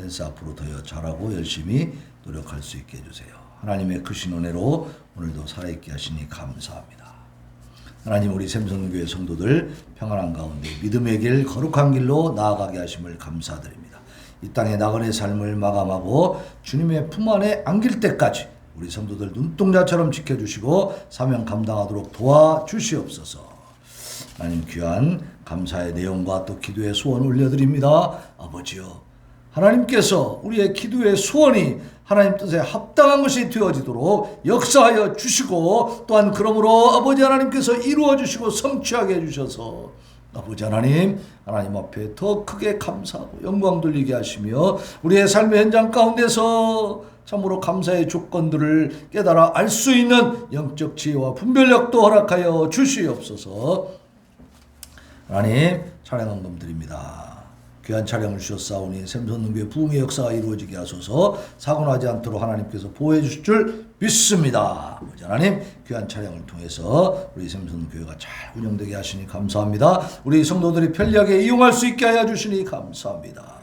센스 앞으로 더 잘하고 열심히 노력할 수 있게 해주세요. 하나님의 크신 은혜로 오늘도 살아있게 하시니 감사합니다. 하나님, 우리 샘성교회 성도들 평안한 가운데 믿음의 길, 거룩한 길로 나아가게 하심을 감사드립니다. 이 땅의 나그네 삶을 마감하고 주님의 품 안에 안길 때까지 우리 성도들 눈동자처럼 지켜주시고 사명 감당하도록 도와주시옵소서. 하나님, 귀한 감사의 내용과 또 기도의 소원 올려드립니다. 아버지여, 하나님께서 우리의 기도의 소원이 하나님 뜻에 합당한 것이 되어지도록 역사하여 주시고, 또한 그러므로 아버지 하나님께서 이루어 주시고 성취하게 해주셔서 아버지 하나님 앞에 더 크게 감사하고 영광 돌리게 하시며 우리의 삶의 현장 가운데서 참으로 감사의 조건들을 깨달아 알 수 있는 영적 지혜와 분별력도 허락하여 주시옵소서. 하나님, 찬양 헌금 드립니다. 귀한 찬양을 주셨사오니 샘선능교회 부흥의 역사가 이루어지게 하소서. 사고나지 않도록 하나님께서 보호해 주실 줄 믿습니다. 아버지 하나님, 귀한 찬양을 통해서 우리 샘선교회가 잘 운영되게 하시니 감사합니다. 우리 성도들이 편리하게 이용할 수 있게 하여 주시니 감사합니다.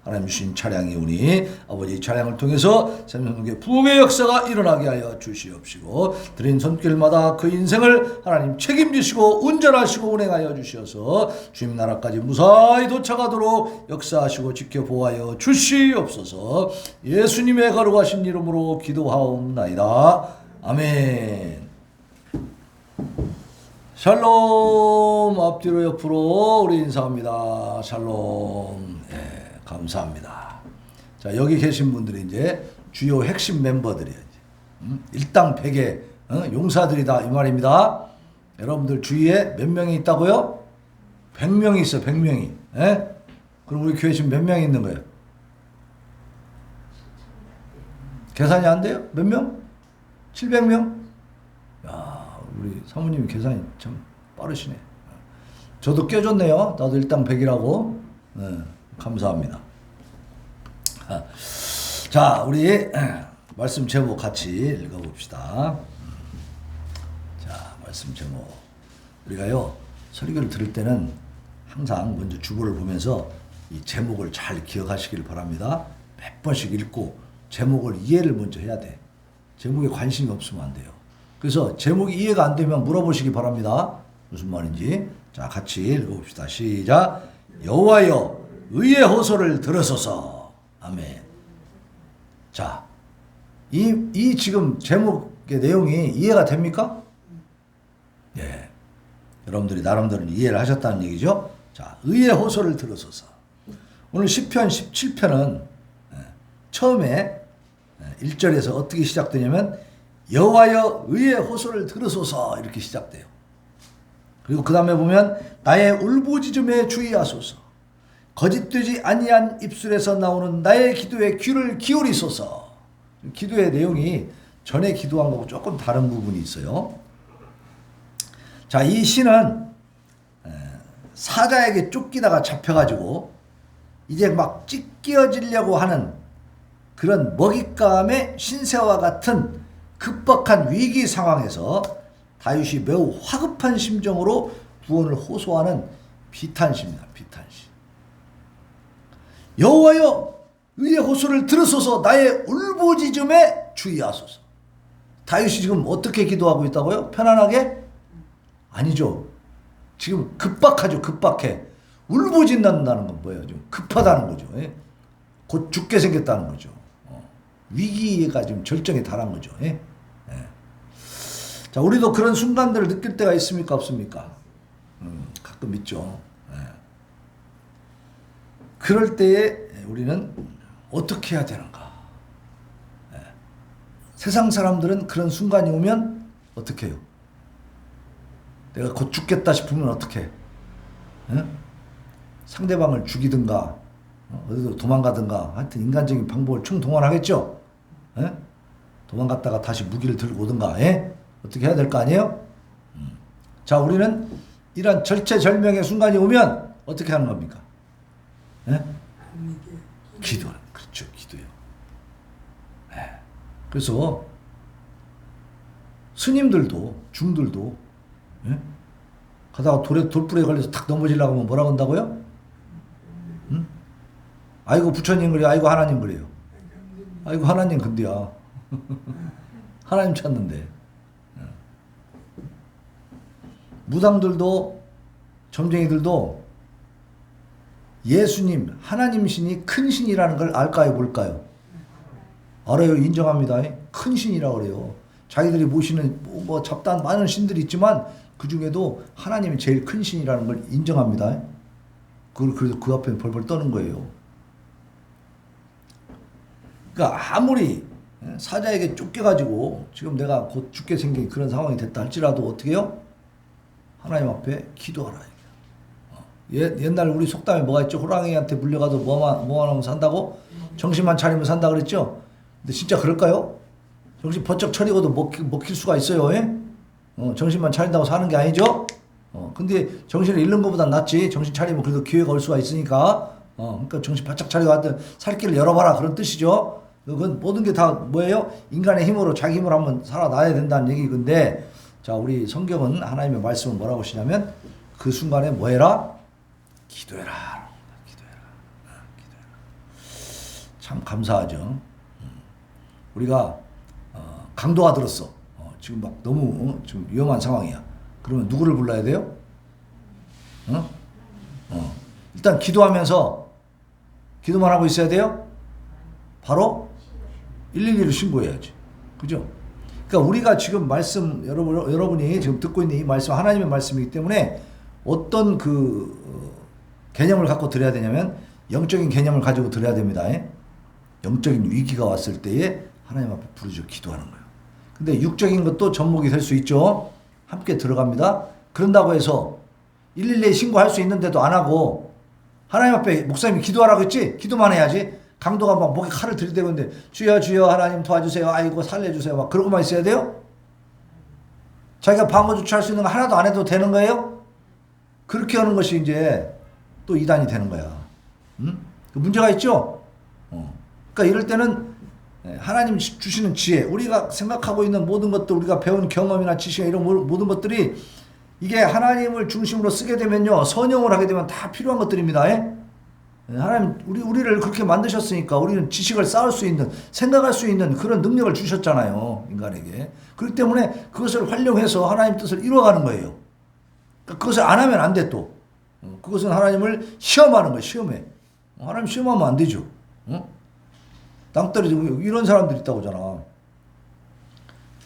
하나님 주신 차량이 오니 아버지 차량을 통해서 샘성교회 부흥의 역사가 일어나게 하여 주시옵시고, 드린 손길마다 그 인생을 하나님 책임지시고 운전하시고 운행하여 주셔서 주님 나라까지 무사히 도착하도록 역사하시고 지켜보아여 주시옵소서. 예수님의 거룩하신 이름으로 기도하옵나이다. 아멘. 샬롬. 앞뒤로 옆으로 우리 인사합니다. 샬롬. 감사합니다. 자, 여기 계신 분들이 이제 주요 핵심 멤버들이에요. 일당백의 용사들이다 이 말입니다. 여러분들 주위에 몇 명이 있다고요? 100명이 있어. 100명이. 예? 그럼 우리 교회 지금 몇 명이 있는 거예요? 계산이 안 돼요? 몇 명? 700명? 야, 우리 사모님이 계산이 참 빠르시네. 저도 껴줬네요. 나도 일당백이라고. 감사합니다. 자, 우리 말씀 제목 같이 읽어봅시다. 자, 말씀 제목. 우리가요, 설교를 들을 때는 항상 먼저 주보를 보면서 이 제목을 잘 기억하시길 바랍니다. 몇 번씩 읽고 제목을 이해를 먼저 해야 돼. 제목에 관심이 없으면 안 돼요. 그래서 제목이 이해가 안 되면 물어보시기 바랍니다. 무슨 말인지. 자, 같이 읽어봅시다. 시작. 여호와여, 의의 호소를 들으소서. 아멘. 자, 이 지금 제목의 내용이 이해가 됩니까? 예. 여러분들이 나름대로 이해를 하셨다는 얘기죠. 자, 의의 호소를 들으소서. 오늘 시편 17편은 처음에 1절에서 어떻게 시작되냐면 여호와여 의의 호소를 들으소서 이렇게 시작돼요. 그리고 그 다음에 보면 나의 울부짖음에 주의하소서. 거짓되지 아니한 입술에서 나오는 나의 기도에 귀를 기울이소서. 기도의 내용이 전에 기도한 거하고 조금 다른 부분이 있어요. 자, 이 시는 사자에게 쫓기다가 잡혀가지고 이제 막 찢겨지려고 하는 그런 먹잇감의 신세와 같은 급박한 위기 상황에서 다윗이 매우 화급한 심정으로 구원을 호소하는 비탄시입니다. 비탄시. 여호와여 의의 호소를 들으소서. 나의 울부짖음에 주의하소서. 다윗이 지금 어떻게 기도하고 있다고요? 편안하게? 아니죠. 지금 급박하죠. 급박해. 울부짖는다는 건 뭐예요? 좀 급하다는 거죠. 예? 곧 죽게 생겼다는 거죠. 위기가 지금 절정에 달한 거죠. 예? 예. 자, 우리도 그런 순간들을 느낄 때가 있습니까? 없습니까? 가끔 있죠. 예. 그럴 때에 우리는 어떻게 해야 되는가? 예. 세상 사람들은 그런 순간이 오면 어떻게 해요? 내가 곧 죽겠다 싶으면 어떻게 해? 예? 상대방을 죽이든가 어디로 도망가든가 하여튼 인간적인 방법을 충동원하겠죠. 예? 도망갔다가 다시 무기를 들고 오든가. 예? 어떻게 해야 될 거 아니에요? 자, 우리는 이런 절체절명의 순간이 오면 어떻게 하는 겁니까? 예? 기도하는. 그렇죠. 기도요. 예. 그래서 스님들도 중들도 예? 가다가 돌불에 걸려서 탁 넘어지려고 하면 뭐라고 한다고요? 아이고 부처님 그래요. 아이고 하나님 그래요. 아이고 하나님 근데야. 하나님 찾는데. 무당들도 점쟁이들도 예수님 하나님 신이 큰 신이라는 걸 알까요 뭘까요? 알아요. 인정합니다. 큰 신이라고 그래요. 자기들이 모시는 뭐 잡다한 많은 신들이 있지만 그 중에도 하나님이 제일 큰 신이라는 걸 인정합니다. 그래서 그 앞에 벌벌 떠는 거예요. 그러니까 아무리 사자에게 쫓겨가지고 지금 내가 곧 죽게 생긴 그런 상황이 됐다 할지라도 어떻게 해요? 하나님 앞에 기도하라. 옛날 우리 속담에 뭐가 있죠? 호랑이한테 물려가도 뭐만 하면 산다고? 정신만 차리면 산다 그랬죠? 근데 진짜 그럴까요? 정신 번쩍 차리고도 먹힐 수가 있어요. 정신만 차린다고 사는 게 아니죠? 근데 정신을 잃는 것보단 낫지. 정신 차리면 그래도 기회가 올 수가 있으니까. 그러니까 정신 바짝 차리고 하여튼 살 길을 열어봐라. 그런 뜻이죠. 그건 모든 게 다 뭐예요? 인간의 힘으로 자기 힘으로 한번 살아나야 된다는 얘기인데, 자, 우리 성경은 하나님의 말씀은 뭐라고 하시냐면 그 순간에 뭐 해라? 기도해라. 기도해라. 참 감사하죠. 우리가 강도가 들었어. 지금 막 너무 지금 위험한 상황이야. 그러면 누구를 불러야 돼요? 일단 기도하면서 기도만 하고 있어야 돼요? 바로 112로 신고해야지. 그죠? 그러니까 우리가 지금 말씀 여러분이 지금 듣고 있는 이 말씀 하나님의 말씀이기 때문에 어떤 그 개념을 갖고 드려야 되냐면 영적인 개념을 가지고 드려야 됩니다. 영적인 위기가 왔을 때에 하나님 앞에 부르짖어 기도하는 거예요. 근데 육적인 것도 접목이 될 수 있죠. 함께 들어갑니다. 그런다고 해서 112에 신고할 수 있는데도 안 하고 하나님 앞에 목사님이 기도하라고 했지? 기도만 해야지. 강도가 막 목에 칼을 들이대고 있는데 주여 주여 하나님 도와주세요. 아이고 살려주세요. 막 그러고만 있어야 돼요? 자기가 방어 조치할 수 있는 거 하나도 안 해도 되는 거예요? 그렇게 하는 것이 이제 또 이단이 되는 거야. 그 문제가 있죠? 그러니까 이럴 때는 하나님 주시는 지혜, 우리가 생각하고 있는 모든 것들, 우리가 배운 경험이나 지식이나 이런 모든 것들이 이게 하나님을 중심으로 쓰게 되면요, 선용을 하게 되면 다 필요한 것들입니다. 하나님 우리를 그렇게 만드셨으니까 우리는 지식을 쌓을 수 있는, 생각할 수 있는 그런 능력을 주셨잖아요, 인간에게. 그렇기 때문에 그것을 활용해서 하나님 뜻을 이루어가는 거예요. 그러니까 그것을 안 하면 안 돼. 또 그것은 하나님을 시험하는 거예요. 시험해. 하나님 시험하면 안 되죠. 땅 떨어지고 이런 사람들이 있다고 하잖아.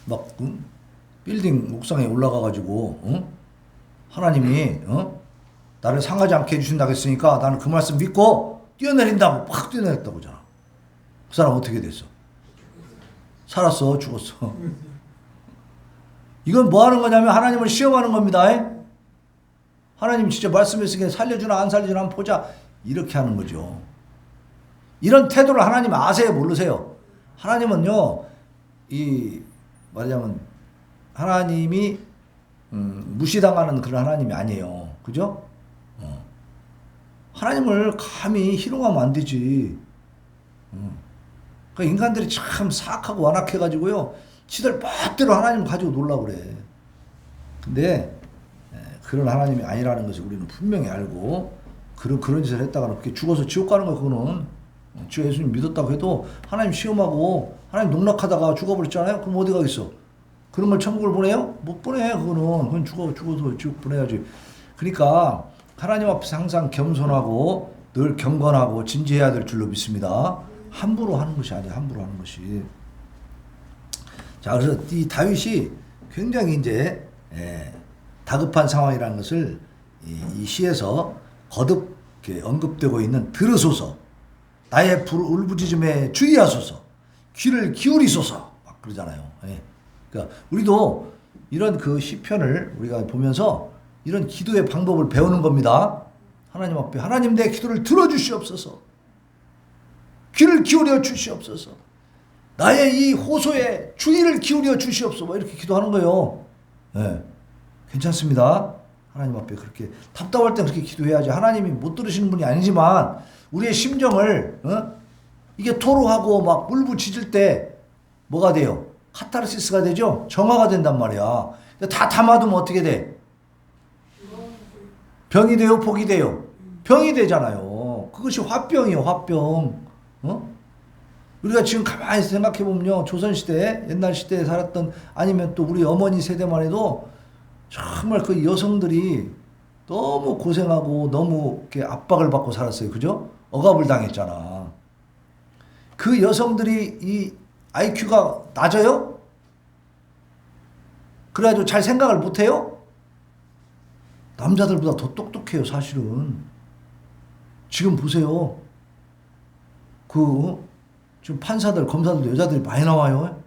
막 빌딩 옥상에 올라가가지고 하나님이 나를 상하지 않게 해주신다고 했으니까 나는 그 말씀 믿고 뛰어내린다고 팍 뛰어내렸다고 하잖아. 그 사람 어떻게 됐어? 살았어? 죽었어? 이건 뭐 하는 거냐면 하나님을 시험하는 겁니다. 하나님 진짜 말씀했으니까 살려주나 안 살려주나 한번 보자. 이렇게 하는 거죠. 이런 태도를 하나님 아세요? 모르세요? 하나님은요, 말하자면 하나님이 무시당하는 그런 하나님이 아니에요. 그죠? 하나님을 감히 희롱하면 안 되지. 그러니까 인간들이 참 사악하고 완악해가지고요, 지들 멋대로 하나님 가지고 놀라고 그래. 근데 그런 하나님이 아니라는 것을 우리는 분명히 알고, 그런 짓을 했다가 그렇게 죽어서 지옥 가는 거, 그거는 주 예수님 믿었다고 해도 하나님 시험하고 하나님 농락하다가 죽어버렸잖아요. 그럼 어디 가겠어? 그런 걸 천국을 보내요? 못 보내. 그건 죽어서 지옥 보내야지. 그러니까 하나님 앞에서 항상 겸손하고 늘 경건하고 진지해야 될 줄로 믿습니다. 함부로 하는 것이 아니야. 함부로 하는 것이. 자, 그래서 이 다윗이 굉장히 이제 다급한 상황이라는 것을 이 시에서 거듭 언급되고 있는 들으소서, 나의 울부짖음에 주의하소서, 귀를 기울이소서, 막 그러잖아요. 그러니까 우리도 이런 그 시편을 우리가 보면서 이런 기도의 방법을 배우는 겁니다. 하나님 앞에 하나님 내 기도를 들어주시옵소서, 귀를 기울여 주시옵소서, 나의 이 호소에 주의를 기울여 주시옵소서, 이렇게 기도하는 거예요. 괜찮습니다. 하나님 앞에 그렇게 답답할 때 그렇게 기도해야지. 하나님이 못 들으시는 분이 아니지만 우리의 심정을 이게 토로하고 막 울부짖을 때 뭐가 돼요? 카타르시스가 되죠? 정화가 된단 말이야. 다 담아두면 어떻게 돼? 병이 돼요? 복이 돼요? 병이 되잖아요. 그것이 화병이에요, 화병. 우리가 지금 가만히 생각해 보면요, 조선시대, 옛날 시대에 살았던, 아니면 또 우리 어머니 세대만 해도 정말 그 여성들이 너무 고생하고 너무 이렇게 압박을 받고 살았어요. 그죠? 억압을 당했잖아. 그 여성들이 이 IQ가 낮아요? 그래가지고 잘 생각을 못해요? 남자들보다 더 똑똑해요, 사실은. 지금 보세요. 지금 판사들, 검사들도 여자들이 많이 나와요.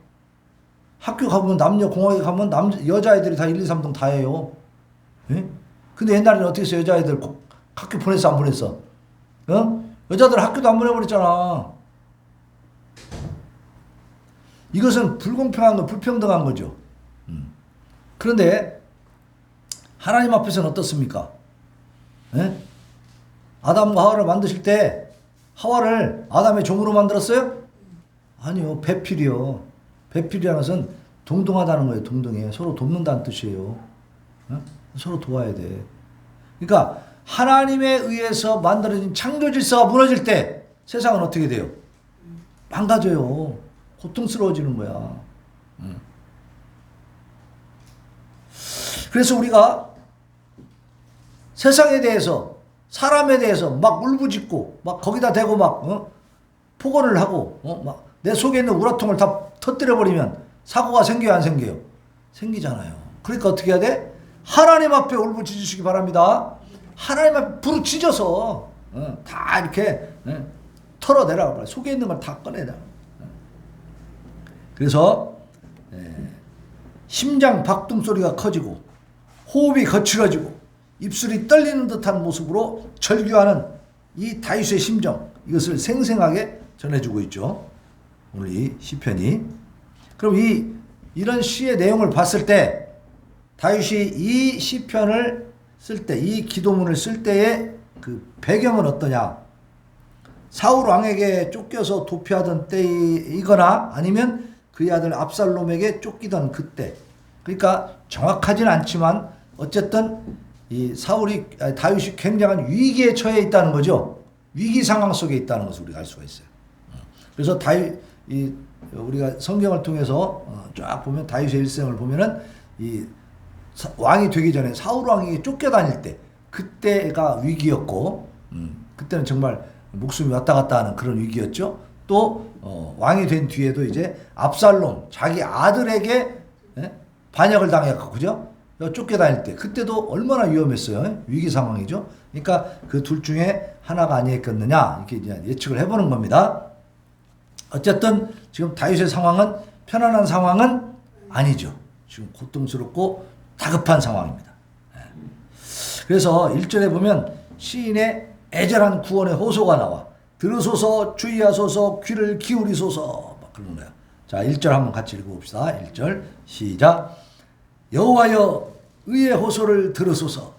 학교 가보면 남녀 공학에 가면 여자애들이 다 1, 2, 3등 다 해요. 예? 근데 옛날에는 어떻게 했어? 여자애들 학교 보냈어, 안 보냈어? 여자들 학교도 안 보내버렸잖아. 이것은 불공평한 거, 불평등한 거죠. 그런데 하나님 앞에서는 어떻습니까? 예? 아담과 하와를 만드실 때 하와를 아담의 종으로 만들었어요? 아니요. 배필이요. 배필이라는 것은 동등하다는 거예요. 동등해. 서로 돕는다는 뜻이에요. 서로 도와야 돼. 그러니까 하나님에 의해서 만들어진 창조 질서가 무너질 때 세상은 어떻게 돼요? 망가져요. 고통스러워지는 거야. 그래서 우리가 세상에 대해서, 사람에 대해서 막 울부짖고 막 거기다 대고 막 폭언을 하고 막 내 속에 있는 우라통을 다 터뜨려 버리면 사고가 생겨요, 안 생겨요? 생기잖아요. 그러니까 어떻게 해야 돼? 하나님 앞에 울부짖으시기 바랍니다. 하나님 앞에 부르짖어서 다 이렇게 털어내라. 속에 있는 걸 다 꺼내라. 그래서 심장 박동 소리가 커지고 호흡이 거칠어지고 입술이 떨리는 듯한 모습으로 절규하는 이 다윗의 심정, 이것을 생생하게 전해주고 있죠. 오늘 이 시편이. 그럼 이런 시의 내용을 봤을 때 다윗이 이 시편을 쓸 때, 이 기도문을 쓸 때의 그 배경은 어떠냐? 사울 왕에게 쫓겨서 도피하던 때이거나 아니면 그의 아들 압살롬에게 쫓기던 그때. 그러니까 정확하진 않지만 어쨌든 이 다윗이 굉장한 위기에 처해 있다는 거죠. 위기 상황 속에 있다는 것을 우리가 알 수가 있어요. 그래서 우리가 성경을 통해서 쫙 보면 다윗의 일생을 보면은 이 왕이 되기 전에 사울 왕이 쫓겨다닐 때 그때가 위기였고, 그때는 정말 목숨이 왔다 갔다 하는 그런 위기였죠. 또 왕이 된 뒤에도 이제 압살롬 자기 아들에게 반역을 당했고, 그죠? 쫓겨다닐 때 그때도 얼마나 위험했어요. 위기 상황이죠. 그러니까 그 둘 중에 하나가 아니었겠느냐 이렇게 이제 예측을 해보는 겁니다. 어쨌든 지금 다윗의 상황은 편안한 상황은 아니죠. 지금 고통스럽고 다급한 상황입니다. 그래서 1절에 보면 시인의 애절한 구원의 호소가 나와. 들으소서, 주의하소서, 귀를 기울이소서, 막 그런 거야. 자, 1절 한번 같이 읽어봅시다. 1절 시작. 여호와여, 의의 호소를 들으소서.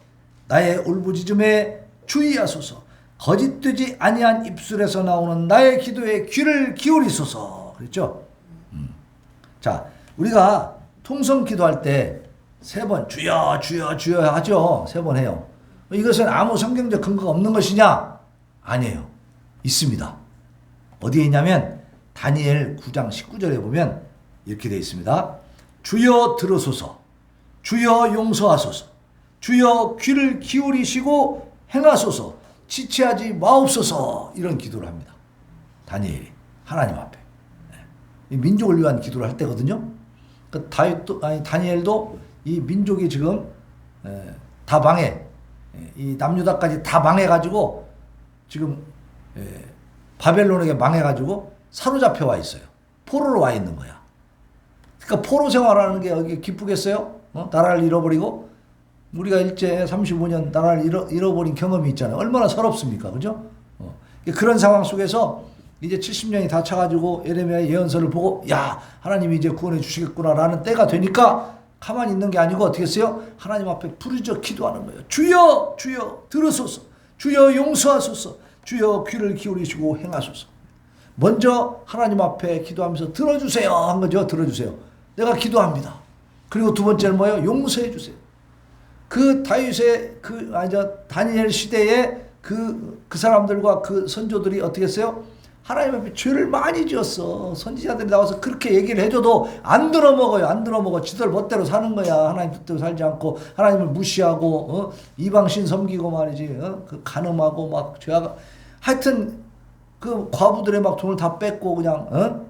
나의 울부짖음에 주의하소서. 거짓되지 아니한 입술에서 나오는 나의 기도에 귀를 기울이소서. 그랬죠? 자, 우리가 통성 기도할 때 3번 주여 주여 주여 하죠. 3번 해요. 이것은 아무 성경적 근거가 없는 것이냐? 아니에요. 있습니다. 어디에 있냐면 다니엘 9장 19절에 보면 이렇게 되어 있습니다. 주여 들으소서. 주여 용서하소서. 주여 귀를 기울이시고 행하소서. 지체하지 마옵소서. 이런 기도를 합니다. 다니엘이 하나님 앞에. 민족을 위한 기도를 할 때거든요. 다니엘도 이 민족이 지금 다 망해. 이 남유다까지 다 망해가지고 지금 바벨론에게 망해가지고 사로잡혀 와 있어요. 포로로 와 있는 거야. 그러니까 포로 생활하는 게 여기 기쁘겠어요? 나라를 잃어버리고 우리가 일제 35년 나라를 잃어버린 경험이 있잖아요. 얼마나 서럽습니까? 그죠? 그런 상황 속에서 이제 70년이 다 차가지고 예레미야의 예언서를 보고 야 하나님이 이제 구원해 주시겠구나라는 때가 되니까 가만히 있는 게 아니고 어떻게 했어요? 하나님 앞에 부르짖어 기도하는 거예요. 주여 주여 들으소서. 주여 용서하소서. 주여 귀를 기울이시고 행하소서. 먼저 하나님 앞에 기도하면서 들어주세요 한 거죠. 들어주세요. 내가 기도합니다. 그리고 두 번째는 뭐예요? 용서해 주세요. 그 다윗의 다니엘 시대에 그 사람들과 그 선조들이 어떻게 했어요? 하나님 앞에 죄를 많이 지었어. 선지자들이 나와서 그렇게 얘기를 해줘도 안 들어먹어요. 안 들어먹어. 지들 멋대로 사는 거야. 하나님 뜻대로 살지 않고 하나님을 무시하고 이방신 섬기고 말이지. 그 간음하고 막 죄악. 하여튼 그 과부들의 막 돈을 다 뺏고 그냥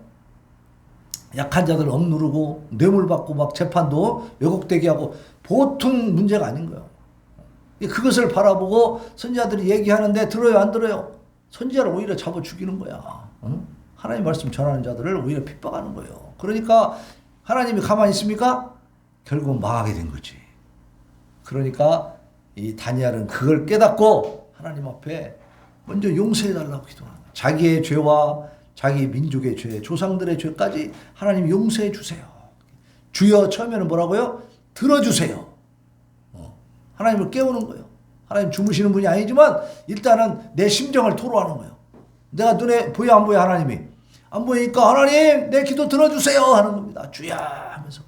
약한 자들 억누르고 뇌물 받고 막 재판도 왜곡되게 하고 보통 문제가 아닌 거예요. 그것을 바라보고 선지자들이 얘기하는데 들어요 안 들어요? 선지자를 오히려 잡아 죽이는 거야. 하나님 말씀 전하는 자들을 오히려 핍박하는 거예요. 그러니까 하나님이 가만히 있습니까? 결국 망하게 된 거지. 그러니까 이 다니엘은 그걸 깨닫고 하나님 앞에 먼저 용서해달라고 기도하는 거야. 자기의 죄와 자기 민족의 죄, 조상들의 죄까지 하나님 용서해 주세요. 주여 처음에는 뭐라고요? 들어주세요. 하나님을 깨우는 거예요. 하나님 주무시는 분이 아니지만 일단은 내 심정을 토로하는 거예요. 내가 눈에 보여 안 보여 하나님이? 안 보이니까 하나님 내 기도 들어주세요 하는 겁니다. 주야 하면서.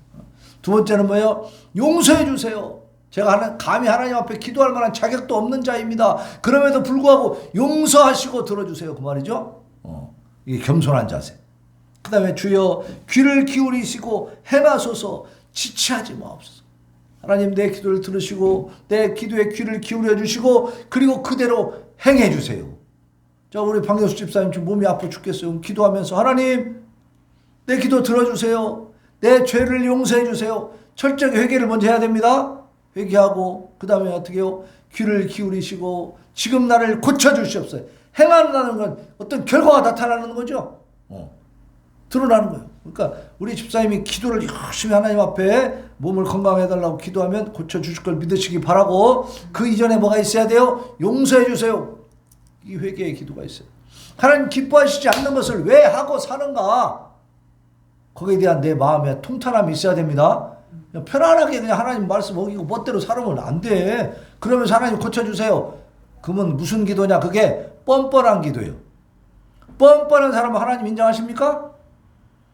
두 번째는 뭐예요? 용서해 주세요. 제가 감히 하나님 앞에 기도할 만한 자격도 없는 자입니다. 그럼에도 불구하고 용서하시고 들어주세요. 그 말이죠. 이게 겸손한 자세. 그 다음에 주여 귀를 기울이시고 행하소서 지체하지 마옵소서. 하나님 내 기도를 들으시고 내 기도에 귀를 기울여 주시고 그리고 그대로 행해 주세요. 자, 우리 방경수 집사님 지금 몸이 아파 죽겠어요. 기도하면서 하나님 내 기도 들어주세요. 내 죄를 용서해 주세요. 철저하게 회개를 먼저 해야 됩니다. 회개하고 그 다음에 어떻게 해요? 귀를 기울이시고 지금 나를 고쳐주시옵소서. 행한다는 건 어떤 결과가 나타나는 거죠. 드러나는 거예요. 그러니까 우리 집사님이 기도를 열심히 하나님 앞에 몸을 건강해달라고 기도하면 고쳐주실 걸 믿으시기 바라고 그 이전에 뭐가 있어야 돼요? 용서해 주세요. 이 회개의 기도가 있어요. 하나님 기뻐하시지 않는 것을 왜 하고 사는가? 거기에 대한 내 마음의 통탄함이 있어야 됩니다. 그냥 편안하게 그냥 하나님 말씀 어기고 멋대로 살으면 안 돼. 그러면서 하나님 고쳐주세요. 그러면 무슨 기도냐? 그게 뻔뻔한 기도예요. 뻔뻔한 사람은 하나님 인정하십니까?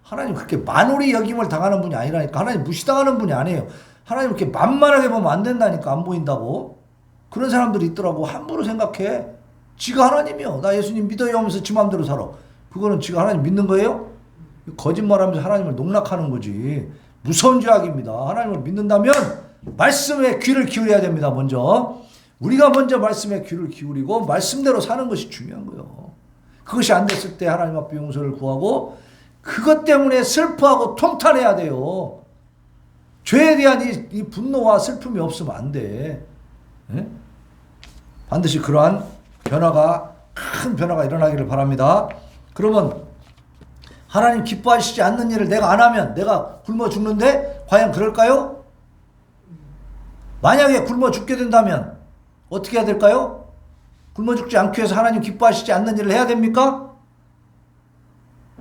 하나님 그렇게 만홀히 여김을 당하는 분이 아니라니까. 하나님 무시당하는 분이 아니에요. 하나님 그렇게 만만하게 보면 안 된다니까. 안 보인다고. 그런 사람들이 있더라고. 함부로 생각해. 지가 하나님이요. 나 예수님 믿어요 하면서 지 마음대로 살아. 그거는 지가 하나님 믿는 거예요? 거짓말하면서 하나님을 농락하는 거지. 무서운 죄악입니다. 하나님을 믿는다면 말씀에 귀를 기울여야 됩니다. 먼저. 우리가 먼저 말씀에 귀를 기울이고 말씀대로 사는 것이 중요한 거예요. 그것이 안 됐을 때 하나님 앞에 용서를 구하고 그것 때문에 슬퍼하고 통탄해야 돼요. 죄에 대한 이 분노와 슬픔이 없으면 안 돼. 네? 반드시 그러한 큰 변화가 일어나기를 바랍니다. 그러면 하나님 기뻐하시지 않는 일을 내가 안 하면 내가 굶어 죽는데 과연 그럴까요? 만약에 굶어 죽게 된다면 어떻게 해야 될까요? 굶어 죽지 않기 위해서 하나님 기뻐하시지 않는 일을 해야 됩니까?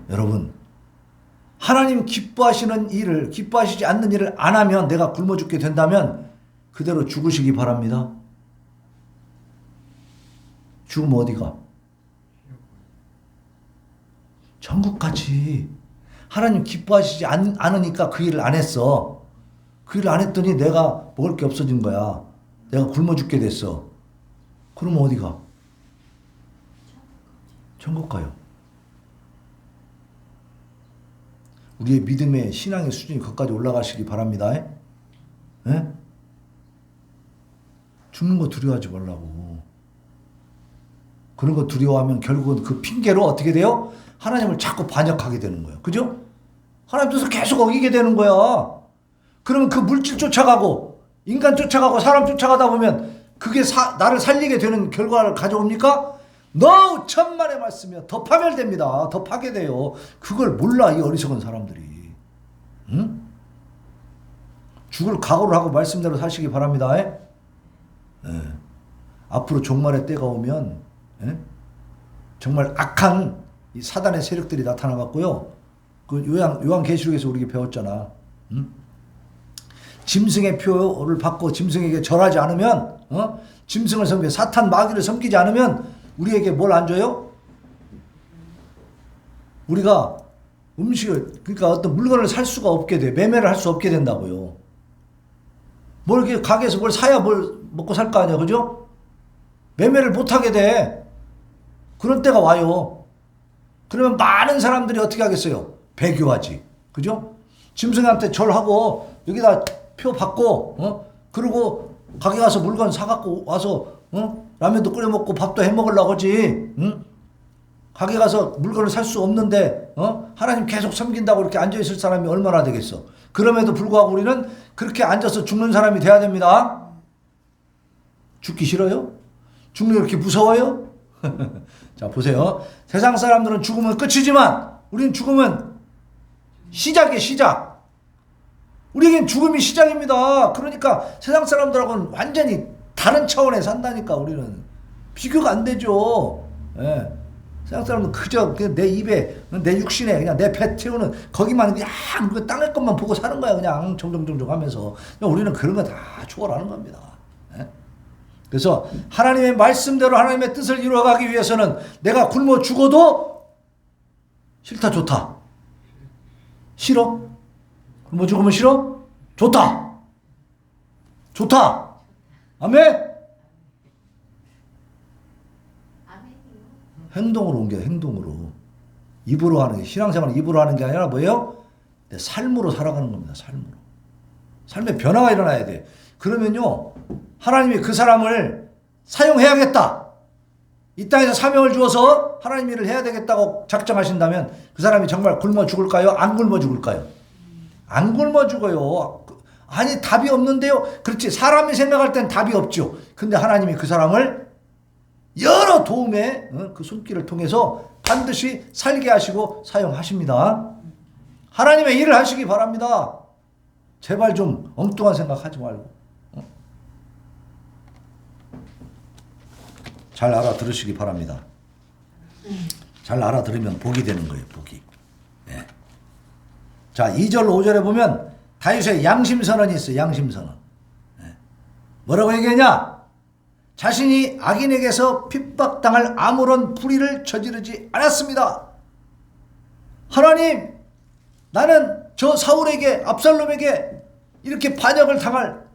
여러분, 하나님 기뻐하시는 일을, 기뻐하시지 않는 일을 안 하면 내가 굶어 죽게 된다면 그대로 죽으시기 바랍니다. 죽으면 어디가? 천국까지. 하나님 기뻐하시지 않으니까 그 일을 안 했어. 그 일을 안 했더니 내가 먹을 게 없어진 거야. 내가 굶어 죽게 됐어. 그러면 어디가? 천국 가요. 우리의 믿음의 신앙의 수준이 거기까지 올라가시기 바랍니다. 에? 죽는 거 두려워하지 말라고. 그런 거 두려워하면 결국은 그 핑계로 어떻게 돼요? 하나님을 자꾸 반역하게 되는 거예요. 그죠? 하나님 뜻을 계속 어기게 되는 거야. 그러면 그 물질 쫓아가고 인간 쫓아가고 사람 쫓아가다 보면 그게 나를 살리게 되는 결과를 가져옵니까? 너 천만의 말씀이야. 더 파멸됩니다. 더 파괴돼요. 그걸 몰라 이 어리석은 사람들이. 응? 죽을 각오를 하고 말씀대로 사시기 바랍니다. 앞으로 종말의 때가 오면 정말 악한 이 사단의 세력들이 나타나갖고요. 그 요한계시록에서 우리에게 배웠잖아. 짐승의 표를 받고 짐승에게 절하지 않으면, 짐승을 섬기고 사탄 마귀를 섬기지 않으면 우리에게 뭘 안 줘요? 우리가 음식을, 그러니까 어떤 물건을 살 수가 없게 돼. 매매를 할 수 없게 된다고요. 뭘 이렇게 가게에서 뭘 사야 뭘 먹고 살 거 아니야. 그죠? 매매를 못하게 돼. 그런 때가 와요. 그러면 많은 사람들이 어떻게 하겠어요? 배교하지. 그죠? 짐승한테 절하고 여기다 표 받고 그리고 가게 가서 물건 사갖고 와서 라면도 끓여 먹고 밥도 해 먹으려고 하지. 가게 가서 물건을 살 수 없는데 하나님 계속 섬긴다고 이렇게 앉아있을 사람이 얼마나 되겠어. 그럼에도 불구하고 우리는 그렇게 앉아서 죽는 사람이 돼야 됩니다. 죽기 싫어요? 죽는 게 그렇게 무서워요? 자, 보세요. 세상 사람들은 죽으면 끝이지만 우리는 죽으면 시작이에요. 시작. 우리에겐 죽음이 시작입니다. 그러니까 세상 사람들하고는 완전히 다른 차원에 산다니까. 우리는 비교가 안 되죠. 예. 세상 사람은 그저 내 입에 내 육신에 그냥 내 배 태우는 거기만 그냥 그 땅의 것만 보고 사는 거야. 그냥 정정정정 하면서. 우리는 그런 거 다 초월하는 겁니다. 예? 그래서 하나님의 말씀대로 하나님의 뜻을 이루어가기 위해서는 내가 굶어 죽어도 싫다 좋다. 싫어? 굶어 죽으면 싫어? 좋다. 좋다. 아멘? 행동으로 옮겨요. 행동으로. 입으로 하는 게, 신앙생활은 입으로 하는 게 아니라 뭐예요? 내 삶으로 살아가는 겁니다. 삶으로. 삶에 변화가 일어나야 돼. 그러면요, 하나님이 그 사람을 사용해야겠다. 이 땅에서 사명을 주어서 하나님 일을 해야 되겠다고 작정하신다면 그 사람이 정말 굶어 죽을까요? 안 굶어 죽을까요? 안 굶어 죽어요. 아니, 답이 없는데요? 그렇지. 사람이 생각할 땐 답이 없죠. 근데 하나님이 그 사람을 여러 도움의 그 손길을 통해서 반드시 살게 하시고 사용하십니다. 하나님의 일을 하시기 바랍니다. 제발 좀 엉뚱한 생각하지 말고. 잘 알아들으시기 바랍니다. 잘 알아들으면 복이 되는 거예요. 복이. 네. 자, 2절 5절에 보면 다윗의 양심선언이 있어요. 양심선언. 네. 뭐라고 얘기하냐? 자신이 악인에게서 핍박당할 아무런 불의를 저지르지 않았습니다. 하나님, 나는 저 사울에게, 압살롬에게 이렇게 반역을 당할,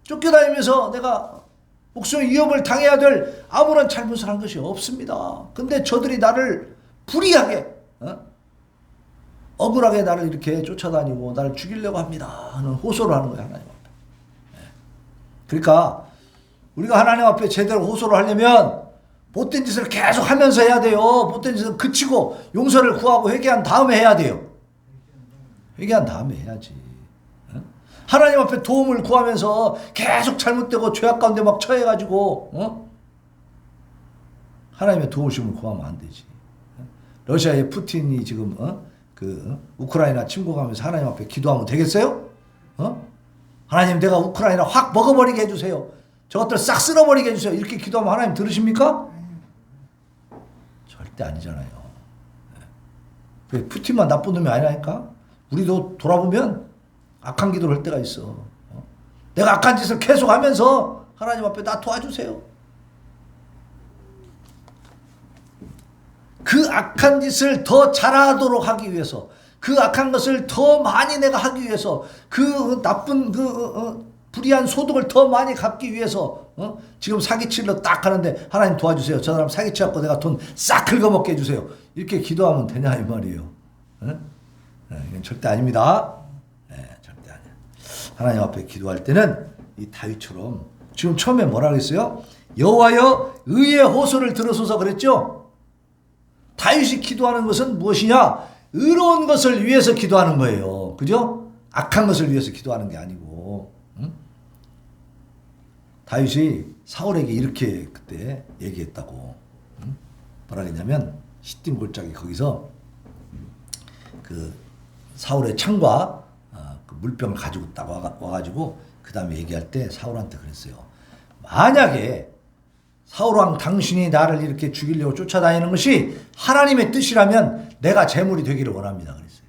쫓겨다니면서 내가 목숨의 위협을 당해야 될 아무런 잘못을 한 것이 없습니다. 근데 저들이 나를 불의하게, 억울하게 나를 이렇게 쫓아다니고 나를 죽이려고 합니다 하는 호소를 하는 거예요. 하나님 앞에. 그러니까 우리가 하나님 앞에 제대로 호소를 하려면 못된 짓을 계속 하면서 해야 돼요. 못된 짓을 그치고 용서를 구하고 회개한 다음에 해야 돼요. 회개한 다음에 해야지. 하나님 앞에 도움을 구하면서 계속 잘못되고 죄악 가운데 막 처해가지고 하나님의 도우심을 구하면 안 되지. 러시아의 푸틴이 지금 우크라이나 침공하면서 하나님 앞에 기도하면 되겠어요? 하나님, 내가 우크라이나 확 먹어버리게 해주세요. 저것들 싹 쓸어버리게 해주세요. 이렇게 기도하면 하나님 들으십니까? 절대 아니잖아요. 푸틴만 나쁜 놈이 아니라니까? 우리도 돌아보면 악한 기도를 할 때가 있어. 내가 악한 짓을 계속 하면서 하나님 앞에 나 도와주세요. 그 악한 짓을 더 잘하도록 하기 위해서, 그 악한 것을 더 많이 내가 하기 위해서, 그 나쁜 불의한 소득을 더 많이 갚기 위해서 지금 사기치려 딱 하는데 하나님 도와주세요. 저 사람 사기치갖고 내가 돈 싹 긁어먹게 해주세요. 이렇게 기도하면 되냐 이 말이에요. 이건 절대 아닙니다. 절대 아니야. 하나님 앞에 기도할 때는 이 다윗처럼 지금 처음에 뭐라 그랬어요? 여호와여 의의 호소를 들으소서 그랬죠? 다윗이 기도하는 것은 무엇이냐? 의로운 것을 위해서 기도하는 거예요. 그죠? 악한 것을 위해서 기도하는 게 아니고. 다윗이 사울에게 이렇게 그때 얘기했다고. 뭐라 했냐면 시딤 골짜기 거기서 그 사울의 창과 그 물병을 가지고 딱 와가지고 그 다음에 얘기할 때 사울한테 그랬어요. 만약에 사울왕 당신이 나를 이렇게 죽이려고 쫓아다니는 것이 하나님의 뜻이라면 내가 제물이 되기를 원합니다. 그랬어요.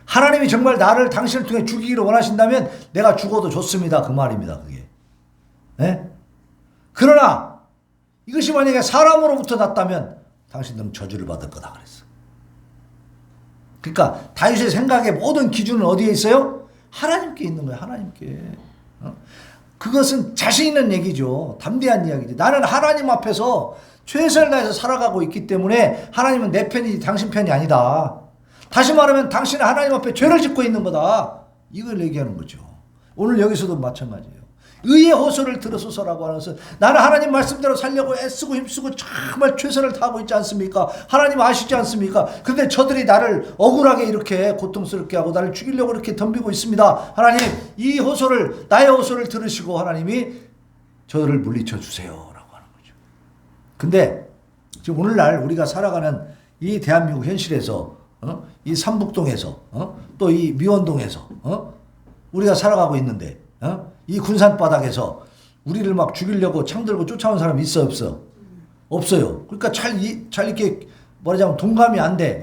하나님이 정말 나를 당신을 통해 죽이기를 원하신다면 내가 죽어도 좋습니다. 그 말입니다. 그게. 네? 그러나 이것이 만약에 사람으로부터 났다면 당신들은 저주를 받을 거다 그랬어. 그러니까 다윗의 생각의 모든 기준은 어디에 있어요? 하나님께 있는 거예요. 하나님께. 그것은 자신 있는 얘기죠. 담대한 이야기죠. 나는 하나님 앞에서 최선을 다해서 살아가고 있기 때문에 하나님은 내 편이지 당신 편이 아니다. 다시 말하면 당신은 하나님 앞에 죄를 짓고 있는 거다. 이걸 얘기하는 거죠. 오늘 여기서도 마찬가지예요. 의의 호소를 들으소서라고 하는 것은 나는 하나님 말씀대로 살려고 애쓰고 힘쓰고 정말 최선을 다하고 있지 않습니까? 하나님 아시지 않습니까? 근데 저들이 나를 억울하게 이렇게 고통스럽게 하고 나를 죽이려고 이렇게 덤비고 있습니다. 하나님 이 호소를 나의 호소를 들으시고 하나님이 저들을 물리쳐 주세요 라고 하는 거죠. 근데 지금 오늘날 우리가 살아가는 이 대한민국 현실에서 이 삼북동에서 또 이 미원동에서 우리가 살아가고 있는데 이 군산 바닥에서 우리를 막 죽이려고 창 들고 쫓아온 사람이 있어 없어? 없어요. 그러니까 잘 이렇게 말하자면 동감이 안 돼.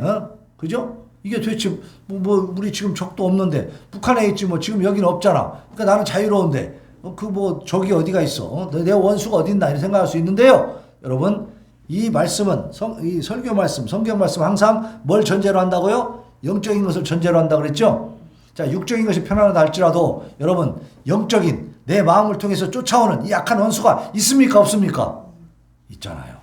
그죠? 이게 도대체 뭐 우리 지금 적도 없는데 북한에 있지 뭐 지금 여기는 없잖아. 그러니까 나는 자유로운데 그 뭐 적이 어디가 있어? 내 원수가 어디 있나 이렇게 생각할 수 있는데요. 여러분 이 말씀은 이 설교 말씀, 성경 말씀 항상 뭘 전제로 한다고요? 영적인 것을 전제로 한다고 그랬죠? 자, 육적인 것이 편안하다 할지라도 여러분 영적인 내 마음을 통해서 쫓아오는 이 악한 원수가 있습니까 없습니까? 있잖아요.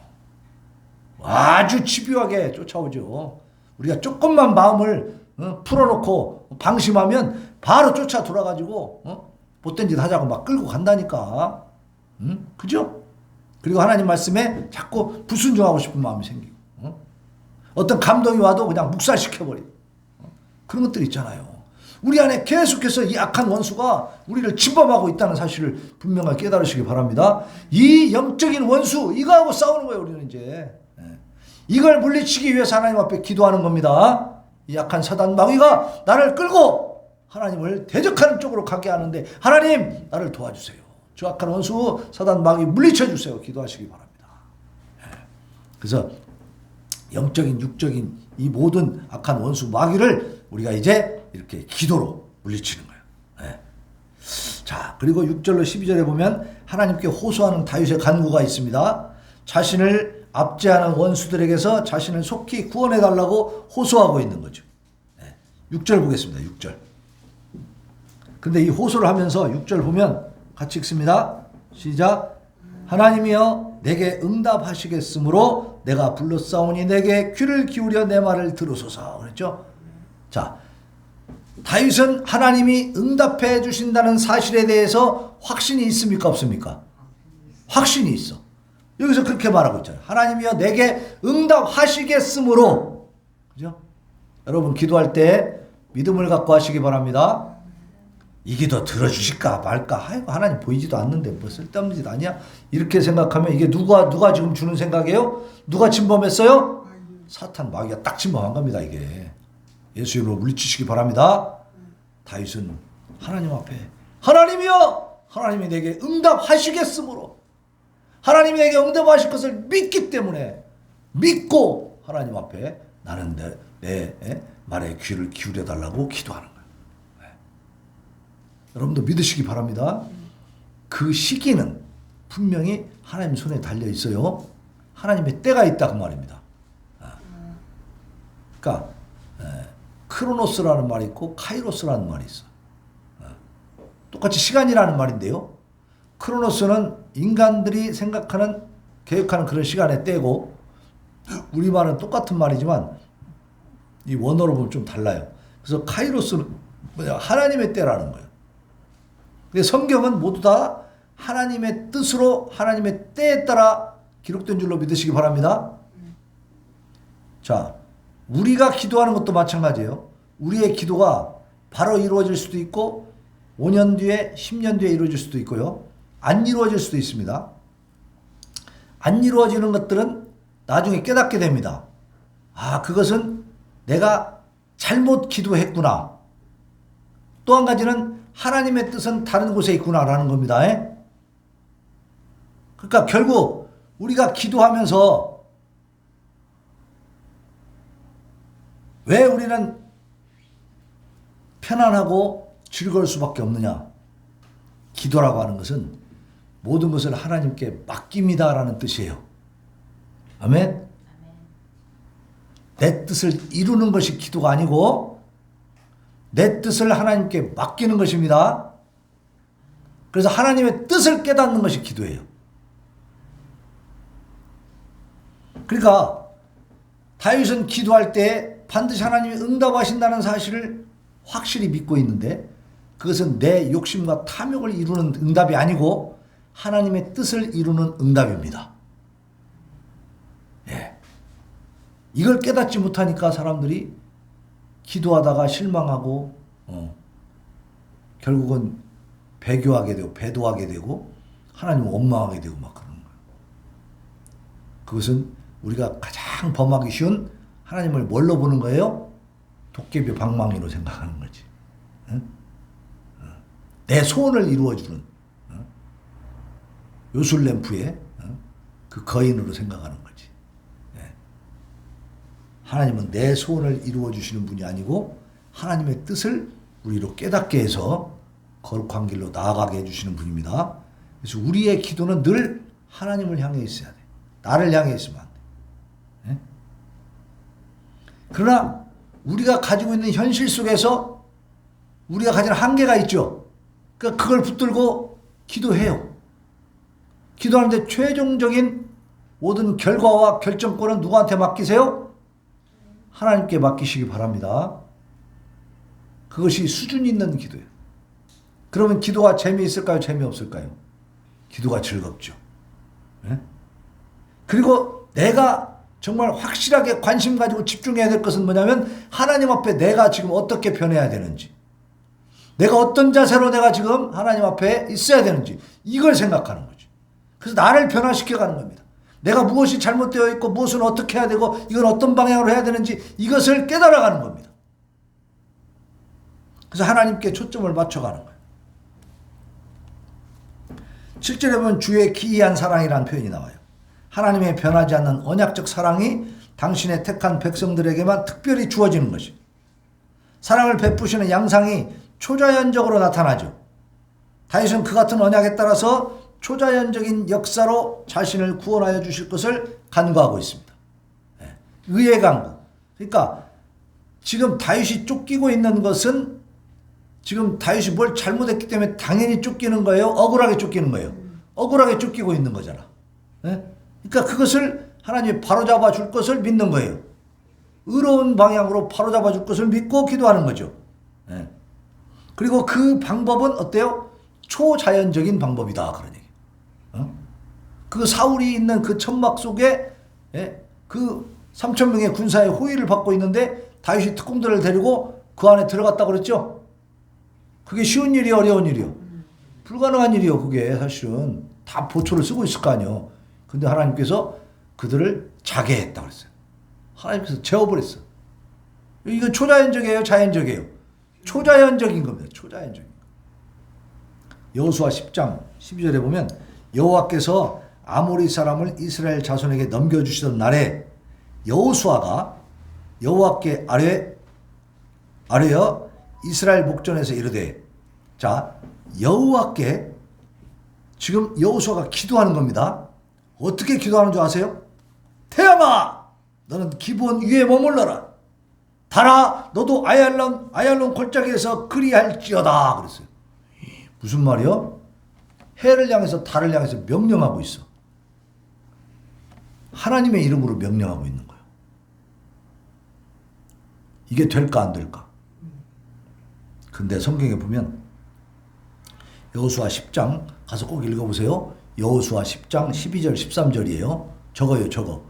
아주 집요하게 쫓아오죠. 우리가 조금만 마음을 풀어놓고 방심하면 바로 쫓아 돌아가지고 못된 짓 하자고 막 끌고 간다니까. 그죠? 그리고 하나님 말씀에 자꾸 불순종하고 싶은 마음이 생기고 어떤 감동이 와도 그냥 묵살시켜버리고 그런 것들이 있잖아요. 우리 안에 계속해서 이 악한 원수가 우리를 침범하고 있다는 사실을 분명하게 깨달으시기 바랍니다. 이 영적인 원수 이거하고 싸우는 거예요. 우리는 이제 이걸 물리치기 위해서 하나님 앞에 기도하는 겁니다. 이 약한 사단 마귀가 나를 끌고 하나님을 대적하는 쪽으로 가게 하는데 하나님 나를 도와주세요. 저 악한 원수 사단 마귀 물리쳐 주세요. 기도하시기 바랍니다. 그래서 영적인 육적인 이 모든 악한 원수 마귀를 우리가 이제 이렇게 기도로 물리치는 거예요. 자, 그리고 6절로 12절에 보면 하나님께 호소하는 다윗의 간구가 있습니다. 자신을 압제하는 원수들에게서 자신을 속히 구원해달라고 호소하고 있는 거죠. 6절 보겠습니다. 6절. 근데 이 호소를 하면서 6절 보면 같이 읽습니다. 시작. 하나님이여 내게 응답하시겠으므로 내가 불렀사오니 내게 귀를 기울여 내 말을 들으소서. 그랬죠? 자, 다윗은 하나님이 응답해 주신다는 사실에 대해서 확신이 있습니까 없습니까? 확신이 있어. 여기서 그렇게 말하고 있잖아요. 하나님이여 내게 응답하시겠으므로. 그죠? 여러분 기도할 때 믿음을 갖고 하시기 바랍니다. 이 기도 들어주실까 말까? 아이고 하나님 보이지도 않는데 뭐 쓸데없는 짓 아니야? 이렇게 생각하면 이게 누가 지금 주는 생각이에요? 누가 침범했어요? 사탄 마귀가 딱 침범한 겁니다. 이게. 예수 이름으로 물리치시기 바랍니다. 다윗은 하나님 앞에 하나님이여 하나님이 내게 응답하시겠으므로 하나님이 내게 응답하실 것을 믿기 때문에 믿고 하나님 앞에 나는 내 말에 귀를 기울여 달라고 기도하는 거예요. 여러분도 믿으시기 바랍니다. 그 시기는 분명히 하나님 손에 달려 있어요. 하나님의 때가 있다 그 말입니다. 그러니까 크로노스라는 말이 있고 카이로스라는 말이 있어. 똑같이 시간이라는 말인데요. 크로노스는 인간들이 생각하는 계획하는 그런 시간의 때고 우리말은 똑같은 말이지만 이 원어로 보면 좀 달라요. 그래서 카이로스는 뭐냐 하나님의 때라는 거예요. 근데 성경은 모두 다 하나님의 뜻으로 하나님의 때에 따라 기록된 줄로 믿으시기 바랍니다. 자, 우리가 기도하는 것도 마찬가지예요. 우리의 기도가 바로 이루어질 수도 있고 5년 뒤에 10년 뒤에 이루어질 수도 있고요. 안 이루어질 수도 있습니다. 안 이루어지는 것들은 나중에 깨닫게 됩니다. 아, 그것은 내가 잘못 기도했구나. 또 한 가지는 하나님의 뜻은 다른 곳에 있구나라는 겁니다. 그러니까 결국 우리가 기도하면서 왜 우리는 편안하고 즐거울 수밖에 없느냐? 기도라고 하는 것은 모든 것을 하나님께 맡깁니다라는 뜻이에요. 아멘? 내 뜻을 이루는 것이 기도가 아니고 내 뜻을 하나님께 맡기는 것입니다. 그래서 하나님의 뜻을 깨닫는 것이 기도예요. 그러니까 다윗은 기도할 때 반드시 하나님이 응답하신다는 사실을 확실히 믿고 있는데 그것은 내 욕심과 탐욕을 이루는 응답이 아니고 하나님의 뜻을 이루는 응답입니다. 예. 이걸 깨닫지 못하니까 사람들이 기도하다가 실망하고 결국은 배교하게 되고 배도하게 되고 하나님을 원망하게 되고 막 그러는 거예요. 그것은 우리가 가장 범하기 쉬운 하나님을 뭘로 보는 거예요? 도깨비 방망이로 생각하는 거지. 응? 내 소원을 이루어주는 요술램프의 그 거인으로 생각하는 거지. 하나님은 내 소원을 이루어주시는 분이 아니고 하나님의 뜻을 우리로 깨닫게 해서 거룩한 길로 나아가게 해주시는 분입니다. 그래서 우리의 기도는 늘 하나님을 향해 있어야 돼. 나를 향해 있으면 안 돼. 그러나 우리가 가지고 있는 현실 속에서 우리가 가진 한계가 있죠. 그러니까 그걸 붙들고 기도해요. 기도하는데 최종적인 모든 결과와 결정권은 누구한테 맡기세요? 하나님께 맡기시기 바랍니다. 그것이 수준 있는 기도예요. 그러면 기도가 재미있을까요? 재미없을까요? 기도가 즐겁죠. 네? 그리고 내가 정말 확실하게 관심 가지고 집중해야 될 것은 뭐냐면 하나님 앞에 내가 지금 어떻게 변해야 되는지, 내가 어떤 자세로 내가 지금 하나님 앞에 있어야 되는지 이걸 생각하는 거죠. 그래서 나를 변화시켜가는 겁니다. 내가 무엇이 잘못되어 있고 무엇은 어떻게 해야 되고 이건 어떤 방향으로 해야 되는지 이것을 깨달아가는 겁니다. 그래서 하나님께 초점을 맞춰가는 거예요. 7절에 보면 주의 기이한 사랑이라는 표현이 나와요. 하나님의 변하지 않는 언약적 사랑이 당신의 택한 백성들에게만 특별히 주어지는 것입니다. 사랑을 베푸시는 양상이 초자연적으로 나타나죠. 다윗은 그 같은 언약에 따라서 초자연적인 역사로 자신을 구원하여 주실 것을 간구하고 있습니다. 의의 간구. 그러니까 지금 다윗이 쫓기고 있는 것은 지금 다윗이 뭘 잘못했기 때문에 당연히 쫓기는 거예요? 억울하게 쫓기는 거예요? 억울하게 쫓기고 있는 거잖아. 그러니까 그것을 하나님이 바로잡아 줄 것을 믿는 거예요. 의로운 방향으로 바로잡아 줄 것을 믿고 기도하는 거죠. 그리고 그 방법은 어때요? 초자연적인 방법이다. 그런 얘기. 그 사울이 있는 그 천막 속에 그 3,000명의 군사의 호위를 받고 있는데 다윗이 특공들을 데리고 그 안에 들어갔다고 그랬죠? 그게 쉬운 일이요, 어려운 일이요? 불가능한 일이요. 그게 사실은 다 보초를 쓰고 있을 거 아니에요. 근데 하나님께서 그들을 자게 했다 그랬어요. 하나님께서 재워버렸어요. 이건 초자연적이에요, 자연적이에요? 초자연적인 겁니다. 초자연적인 거. 여호수아 10장 12절에 보면 여호와께서 아모리 사람을 이스라엘 자손에게 넘겨주시던 날에 여호수아가 여호와께 아뢰어 이스라엘 목전에서 이르되, 자, 여호와께 지금 여호수아가 기도하는 겁니다. 어떻게 기도하는 줄 아세요? 태양아, 너는 기브온 위에 머물러라. 달아, 너도 아얄론 골짜기에서 그리할지어다. 그랬어요. 무슨 말이요? 해를 향해서 달을 향해서 명령하고 있어. 하나님의 이름으로 명령하고 있는 거예요. 이게 될까 안 될까? 근데 성경에 보면 여호수아 10장 가서 꼭 읽어보세요. 여호수아 10장 12절 13절이에요. 저거.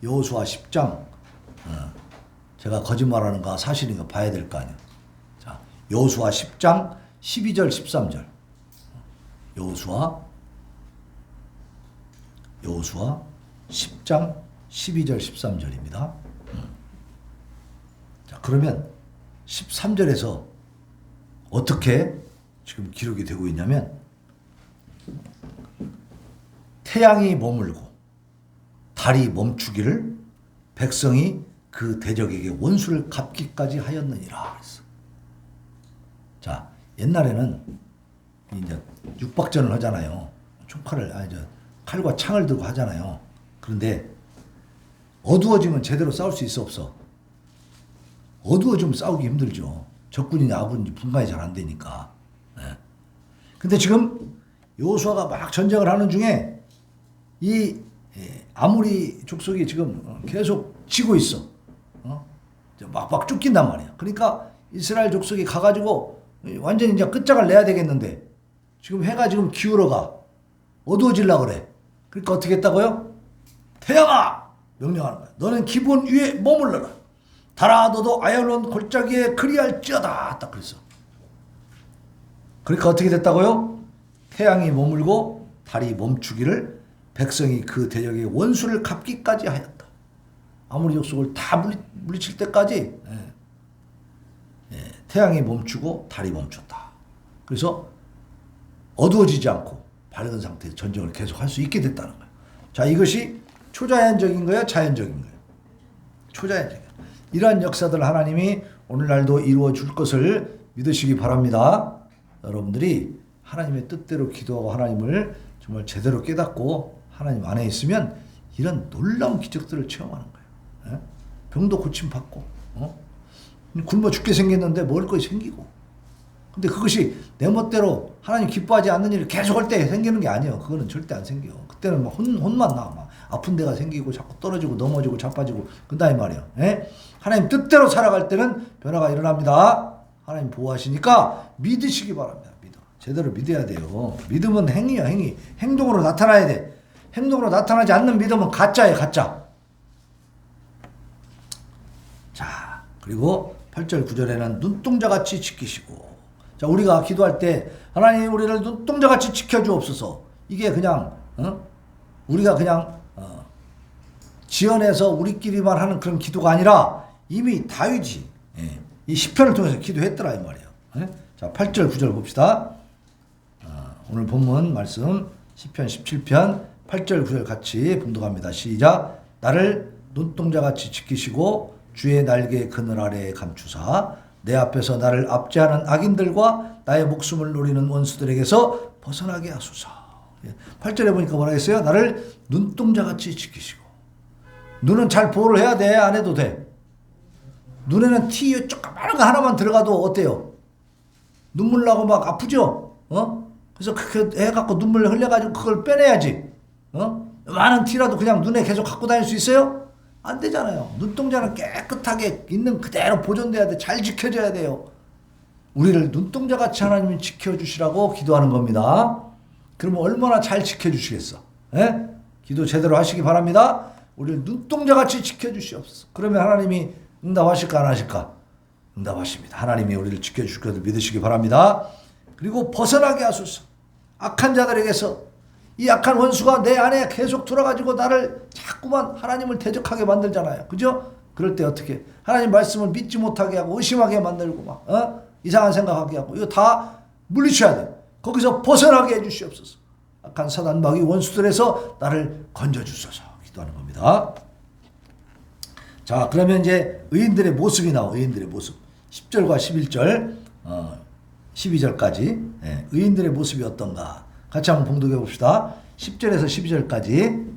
여호수아 10장 제가 거짓말하는가 사실인가 봐야 될 거 아니에요. 자, 여호수아 10장 12절 13절. 여호수아 10장 12절 13절입니다. 자, 그러면 13절에서 어떻게 지금 기록이 되고 있냐면 태양이 머물고 달이 멈추기를 백성이 그 대적에게 원수를 갚기까지 하였느니라 그랬어. 자, 옛날에는 이제 육박전을 하잖아요. 칼과 창을 들고 하잖아요. 그런데 어두워지면 제대로 싸울 수 있어 없어? 어두워지면 싸우기 힘들죠. 적군이냐 아군인지 분간이 잘 안 되니까. 근데 지금 여호수아가 막 전쟁을 하는 중에 이 아모리 족속이 지금 계속 지고 있어. 막 쫓긴단 말이야. 그러니까 이스라엘 족속이 가가지고 완전히 이제 끝장을 내야 되겠는데 지금 해가 지금 기울어가 어두워질라 그래. 그러니까 어떻게 했다고요? 태양아! 명령하는 거야. 너는 기본 위에 머물러라. 달아 너도 아얄론 골짜기에 그리할지어다. 딱 그랬어. 그러니까 어떻게 됐다고요? 태양이 머물고 달이 멈추기를 백성이 그 대적의 원수를 갚기까지 하였다. 아무리 족속을 다 물리칠 때까지 태양이 멈추고 달이 멈췄다. 그래서 어두워지지 않고 밝은 상태에서 전쟁을 계속 할 수 있게 됐다는 거예요. 자, 이것이 초자연적인 거예요? 자연적인 거예요? 초자연적인 거예요. 이러한 역사들 하나님이 오늘날도 이루어 줄 것을 믿으시기 바랍니다. 여러분들이 하나님의 뜻대로 기도하고 하나님을 정말 제대로 깨닫고 하나님 안에 있으면 이런 놀라운 기적들을 체험하는 거예요. 병도 고침받고 굶어 죽게 생겼는데 먹을 것이 생기고. 근데 그것이 내 멋대로 하나님 기뻐하지 않는 일을 계속 할 때 생기는 게 아니에요. 그거는 절대 안 생겨요. 그때는 막 혼만 나. 막 아픈 데가 생기고 자꾸 떨어지고 넘어지고 자빠지고 그런다 이 말이에요. 하나님 뜻대로 살아갈 때는 변화가 일어납니다. 하나님 보호하시니까 믿으시기 바랍니다. 제대로 믿어야 돼요. 믿음은 행위야, 행위. 행동으로 나타나야 돼. 행동으로 나타나지 않는 믿음은 가짜예요, 가짜. 자, 그리고 8절, 9절에는 눈동자같이 지키시고. 자, 우리가 기도할 때 하나님 우리를 눈동자같이 지켜주옵소서. 이게 그냥 우리가 그냥 지어내서 우리끼리만 하는 그런 기도가 아니라 이미 다윗이 이 시편을 통해서 기도했더라 이 말이에요. 자, 8절, 9절 봅시다. 오늘 본문 말씀 시편 17편 8절 9절 같이 봉독합니다. 시작. 나를 눈동자같이 지키시고 주의 날개 그늘 아래에 감추사 내 앞에서 나를 압제하는 악인들과 나의 목숨을 노리는 원수들에게서 벗어나게 하소서. 8절에 보니까 뭐라 했어요? 나를 눈동자같이 지키시고. 눈은 잘 보호를 해야 돼? 안 해도 돼? 눈에는 티 조그마한 거 하나만 들어가도 어때요? 눈물 나고 막 아프죠? 그래서 그렇게 해갖고 눈물 흘려가지고 그걸 빼내야지. 많은 티라도 그냥 눈에 계속 갖고 다닐 수 있어요? 안 되잖아요. 눈동자는 깨끗하게 있는 그대로 보존돼야 돼. 잘 지켜져야 돼요. 우리를 눈동자같이 하나님이 지켜주시라고 기도하는 겁니다. 그러면 얼마나 잘 지켜주시겠어? 기도 제대로 하시기 바랍니다. 우리를 눈동자같이 지켜주시옵소서. 그러면 하나님이 응답하실까 안 하실까? 응답하십니다. 하나님이 우리를 지켜주실 것을 믿으시기 바랍니다. 그리고 벗어나게 하소서. 악한 자들에게서 이 악한 원수가 내 안에 계속 들어가지고 나를 자꾸만 하나님을 대적하게 만들잖아요. 그죠? 그럴 때 어떻게? 하나님 말씀을 믿지 못하게 하고 의심하게 만들고 막 이상한 생각하게 하고 이거 다 물리쳐야 돼. 거기서 벗어나게 해주시옵소서. 악한 사단 마귀 원수들에서 나를 건져주소서. 기도하는 겁니다. 자, 그러면 이제 의인들의 모습이 나와. 의인들의 모습. 10절과 11절 12절까지 의인들의 모습이 어떤가 같이 한번 봉독해 봅시다. 10절에서 12절까지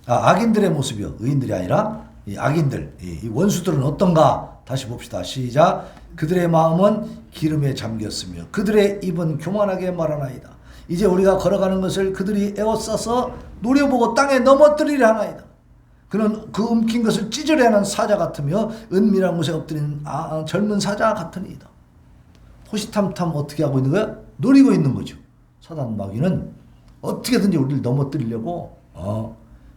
악인들의 모습이요. 의인들이 아니라 이 악인들, 이 원수들은 어떤가 다시 봅시다. 시작. 그들의 마음은 기름에 잠겼으며 그들의 입은 교만하게 말하나이다. 이제 우리가 걸어가는 것을 그들이 에워싸서 노려보고 땅에 넘어뜨리려 하나이다. 그는 그 움킨 것을 찢으려 하는 사자 같으며 은밀한 곳에 엎드린 젊은 사자 같으니이다. 호시탐탐 어떻게 하고 있는 거야? 노리고 있는 거죠. 사단 마귀는 어떻게든지 우리를 넘어뜨리려고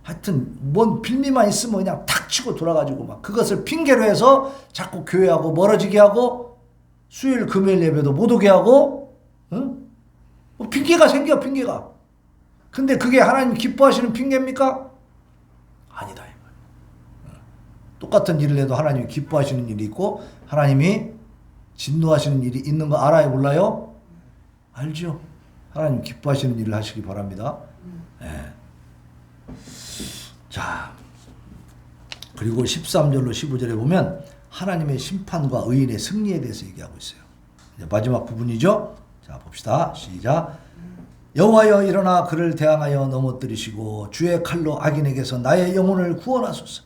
하여튼 뭔 빌미만 있으면 그냥 탁 치고 돌아가지고 막 그것을 핑계로 해서 자꾸 교회하고 멀어지게 하고 수요일 금요일 예배도 못 오게 하고 뭐 핑계가 생겨 핑계가. 근데 그게 하나님 기뻐하시는 핑계입니까? 아니다 이 말. 똑같은 일을 해도 하나님이 기뻐하시는 일이 있고 하나님이 진노하시는 일이 있는 거 알아요? 몰라요? 알죠? 하나님 기뻐하시는 일을 하시기 바랍니다. 자, 그리고 13절로 15절에 보면 하나님의 심판과 의인의 승리에 대해서 얘기하고 있어요. 이제 마지막 부분이죠. 자, 봅시다. 시작. 여호와여 일어나 그를 대항하여 넘어뜨리시고 주의 칼로 악인에게서 나의 영혼을 구원하소서.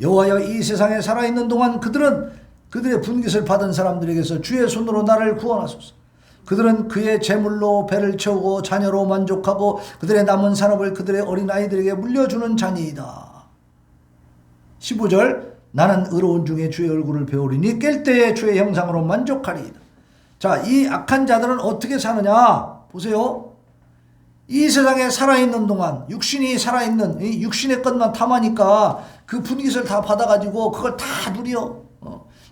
여호와여 이 세상에 살아있는 동안 그들의 분깃을 받은 사람들에게서 주의 손으로 나를 구원하소서. 그들은 그의 재물로 배를 채우고 자녀로 만족하고 그들의 남은 산업을 그들의 어린아이들에게 물려주는 자니이다. 15절 나는 의로운 중에 주의 얼굴을 배우리니 깰 때에 주의 형상으로 만족하리이다. 자, 이 악한 자들은 어떻게 사느냐 보세요. 이 세상에 살아있는 동안 육신이 살아있는 이 육신의 것만 탐하니까 그 분깃을 다 받아가지고 그걸 다 누려.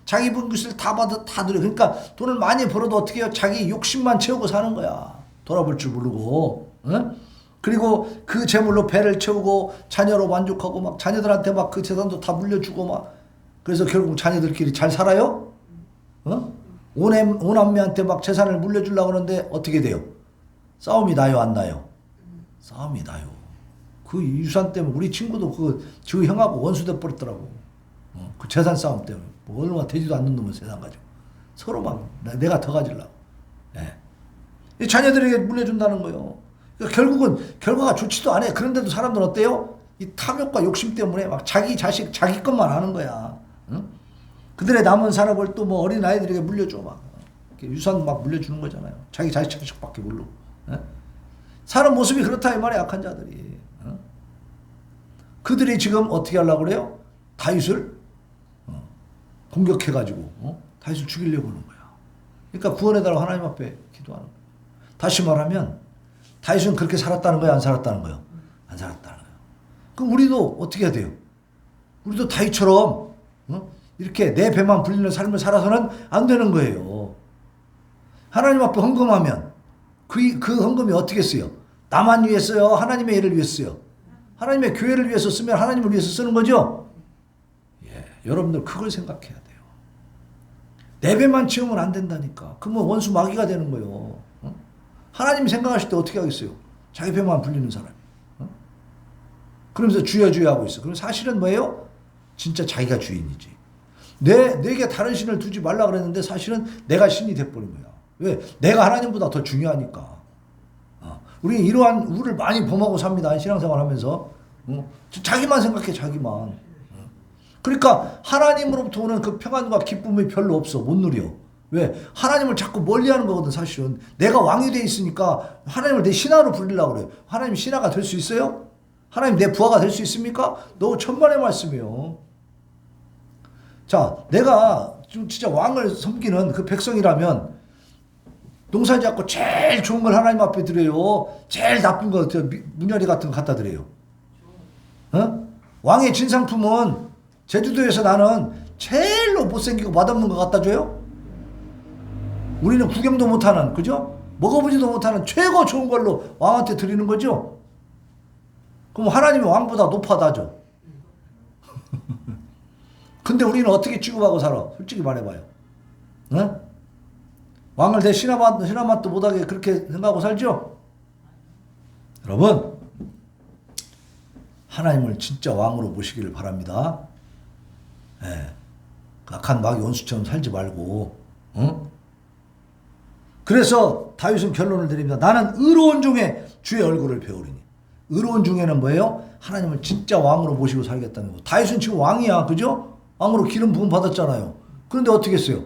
자기 분깃을 다 누려. 그러니까 돈을 많이 벌어도 어떻게 해요? 자기 욕심만 채우고 사는 거야. 돌아볼 줄 모르고. 그리고 그 재물로 배를 채우고 자녀로 만족하고 막 자녀들한테 막 그 재산도 다 물려주고 막. 그래서 결국 자녀들끼리 잘 살아요? 오남매한테 막 재산을 물려주려고 하는데 어떻게 돼요? 싸움이 나요, 안 나요? 싸움이 나요. 그 유산 때문에 우리 친구도 저 형하고 원수돼 버렸더라고. 그 재산 싸움 때문에. 뭐 얼마 되지도 않는 놈은 세상 가지고. 서로 막 내가 더 가지려고. 이 자녀들에게 물려준다는 거예요. 그러니까 결국은 결과가 좋지도 않아요. 그런데도 사람들은 어때요? 이 탐욕과 욕심 때문에 막 자기 자식, 자기 것만 하는 거야. 그들의 남은 산업을 또 뭐 어린 아이들에게 물려줘 막. 유산 막 물려주는 거잖아요. 자기 자식밖에 모르고. 사는 모습이 그렇다 이 말이야, 악한 자들이. 그들이 지금 어떻게 하려고 그래요? 다윗을 공격해가지고 다윗을 죽이려고 하는 거야. 그러니까 구원해달라고 하나님 앞에 기도하는 거야. 다시 말하면 다윗은 그렇게 살았다는 거야, 안 살았다는 거야? 안 살았다는 거야. 그럼 우리도 어떻게 해야 돼요? 우리도 다윗처럼 이렇게 내 배만 불리는 삶을 살아서는 안 되는 거예요. 하나님 앞에 헌금하면 그 헌금이 어떻게 써요? 나만 위해 써요? 하나님의 일을 위해 써요? 하나님의 교회를 위해서 쓰면 하나님을 위해서 쓰는 거죠? 예, 여러분들 그걸 생각해야 돼요. 내 배만 채우면 안 된다니까. 그러면 원수 마귀가 되는 거예요. 하나님이 생각하실 때 어떻게 하겠어요? 자기 배만 불리는 사람이. 그러면서 주여 주여 하고 있어. 그럼 사실은 뭐예요? 진짜 자기가 주인이지. 내게 다른 신을 두지 말라 그랬는데 사실은 내가 신이 돼버린 거야. 왜? 내가 하나님보다 더 중요하니까. 우리는 이러한 우를 많이 범하고 삽니다. 신앙생활 하면서. 자기만 생각해, 자기만. 그러니까 하나님으로부터 오는 그 평안과 기쁨이 별로 없어. 못 누려. 왜? 하나님을 자꾸 멀리하는 거거든, 사실은. 내가 왕이 돼 있으니까 하나님을 내 신하로 부리려고 그래. 하나님 신하가 될 수 있어요? 하나님 내 부하가 될 수 있습니까? 너무 천만의 말씀이에요. 자, 내가 좀 진짜 왕을 섬기는 그 백성이라면 농사 짓고 제일 좋은 걸 하나님 앞에 드려요. 제일 나쁜 거 문열이 같은 거 갖다 드려요. 왕의 진상품은 제주도에서 나는 제일로 못생기고 맛없는 거 갖다 줘요? 우리는 구경도 못하는, 그죠? 먹어보지도 못하는 최고 좋은 걸로 왕한테 드리는 거죠? 그럼 하나님이 왕보다 높아다죠. 근데 우리는 어떻게 취급하고 살아? 솔직히 말해봐요. 왕을 내 신하맛도 못하게 그렇게 생각하고 살죠? 여러분, 하나님을 진짜 왕으로 모시기를 바랍니다. 악한 마귀 원수처럼 살지 말고. 그래서 다윗은 결론을 드립니다. 나는 의로운 중에 주의 얼굴을 배우리니. 의로운 중에는 뭐예요? 하나님을 진짜 왕으로 모시고 살겠다는 거. 다윗은 지금 왕이야, 그죠? 왕으로 기름 부음 받았잖아요. 그런데 어떻게 했어요?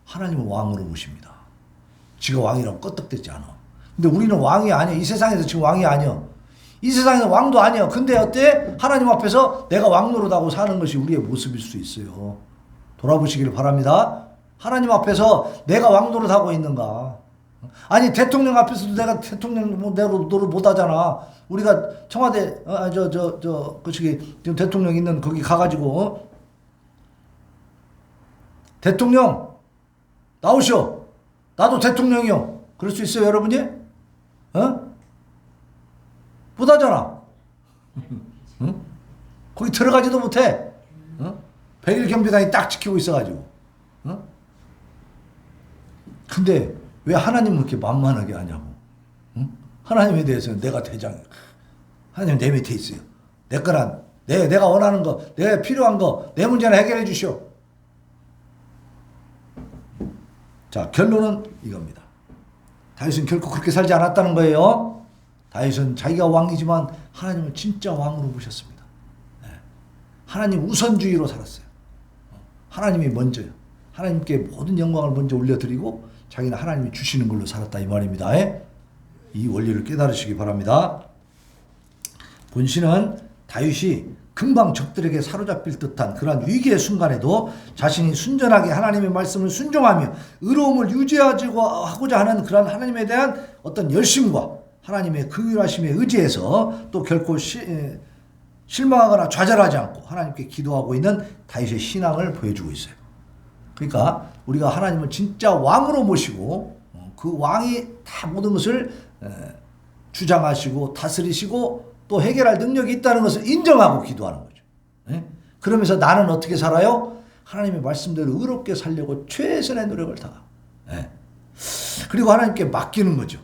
하나님을 왕으로 모십니다. 지가 왕이라고 껐떡대지 않아. 근데 우리는 왕이 아니야. 이 세상에서 지금 왕이 아니야. 이 세상에서 왕도 아니야. 근데 어때? 하나님 앞에서 내가 왕노릇하고 사는 것이 우리의 모습일 수 있어요. 돌아보시기를 바랍니다. 하나님 앞에서 내가 왕노릇하고 있는가? 아니, 대통령 앞에서도 내가 대통령 노릇 못하잖아. 우리가 청와대 지금 대통령 있는 거기 가가지고 대통령 나오시오. 나도 대통령이요. 그럴 수 있어요, 여러분이? 못하잖아. 거기 들어가지도 못해. 100일 경비단이 딱 지키고 있어가지고. 근데 왜 하나님은 그렇게 만만하게 하냐고. 하나님에 대해서는 내가 대장이야. 하나님 내 밑에 있어요. 내 거란, 내가 원하는 거, 내가 필요한 거, 내 문제는 해결해 주시오. 자, 결론은 이겁니다. 다윗은 결코 그렇게 살지 않았다는 거예요. 다윗은 자기가 왕이지만 하나님을 진짜 왕으로 모셨습니다. 하나님 우선주의로 살았어요. 하나님이 먼저요. 하나님께 모든 영광을 먼저 올려드리고 자기는 하나님이 주시는 걸로 살았다 이 말입니다. 이 원리를 깨달으시기 바랍니다. 본신은 다윗이 금방 적들에게 사로잡힐 듯한 그러한 위기의 순간에도 자신이 순전하게 하나님의 말씀을 순종하며 의로움을 유지하고자 하는 그러한 하나님에 대한 어떤 열심과 하나님의 긍휼하심에 의지해서 또 결코 실망하거나 좌절하지 않고 하나님께 기도하고 있는 다윗의 신앙을 보여주고 있어요. 그러니까 우리가 하나님을 진짜 왕으로 모시고 그 왕이 다 모든 것을 주장하시고 다스리시고 또 해결할 능력이 있다는 것을 인정하고 기도하는 거죠. 그러면서 나는 어떻게 살아요? 하나님의 말씀대로 의롭게 살려고 최선의 노력을 다하고 그리고 하나님께 맡기는 거죠.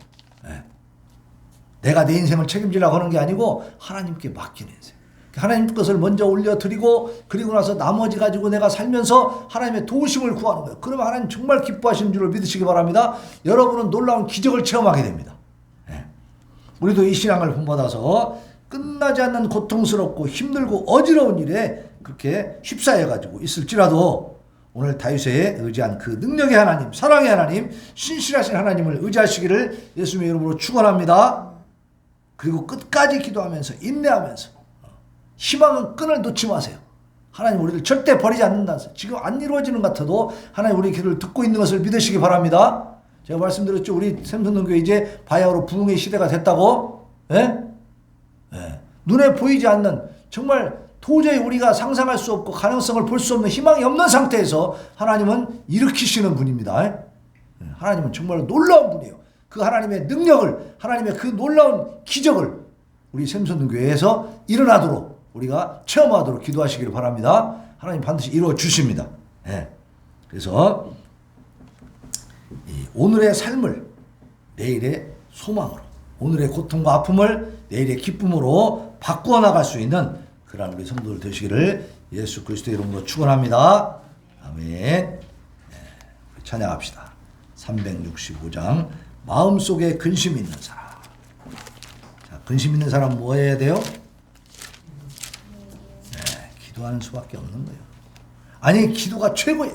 내가 내 인생을 책임지려고 하는 게 아니고 하나님께 맡기는 인생. 하나님 것을 먼저 올려드리고 그리고 나서 나머지 가지고 내가 살면서 하나님의 도우심을 구하는 거예요. 그러면 하나님 정말 기뻐하시는 줄을 믿으시기 바랍니다. 여러분은 놀라운 기적을 체험하게 됩니다. 우리도 이 신앙을 본받아서 끝나지 않는 고통스럽고 힘들고 어지러운 일에 그렇게 휩싸여가지고 있을지라도 오늘 다윗에 의지한 그 능력의 하나님, 사랑의 하나님, 신실하신 하나님을 의지하시기를 예수님의 이름으로 축원합니다. 그리고 끝까지 기도하면서 인내하면서 희망은 끈을 놓지 마세요. 하나님 우리를 절대 버리지 않는다. 지금 안 이루어지는 것 같아도 하나님 우리 기도를 듣고 있는 것을 믿으시기 바랍니다. 제가 말씀드렸죠. 우리 샘선동교회 이제 바야흐로 부흥의 시대가 됐다고. 눈에 보이지 않는 정말 도저히 우리가 상상할 수 없고 가능성을 볼 수 없는 희망이 없는 상태에서 하나님은 일으키시는 분입니다. 하나님은 정말 놀라운 분이에요. 그 하나님의 능력을, 하나님의 그 놀라운 기적을 우리 샘선동교회에서 일어나도록 우리가 체험하도록 기도하시기를 바랍니다. 하나님 반드시 이루어 주십니다. 그래서 오늘의 삶을 내일의 소망으로, 오늘의 고통과 아픔을 내일의 기쁨으로 바꾸어 나갈 수 있는 그러한 우리 성도들 되시기를 예수 그리스도의 이름으로 축원합니다. 아멘. 찬양합시다. 365장 마음속에 근심 있는 사람. 자, 근심 있는 사람 뭐 해야 돼요? 기도하는 수밖에 없는 거예요. 아니 기도가 최고야.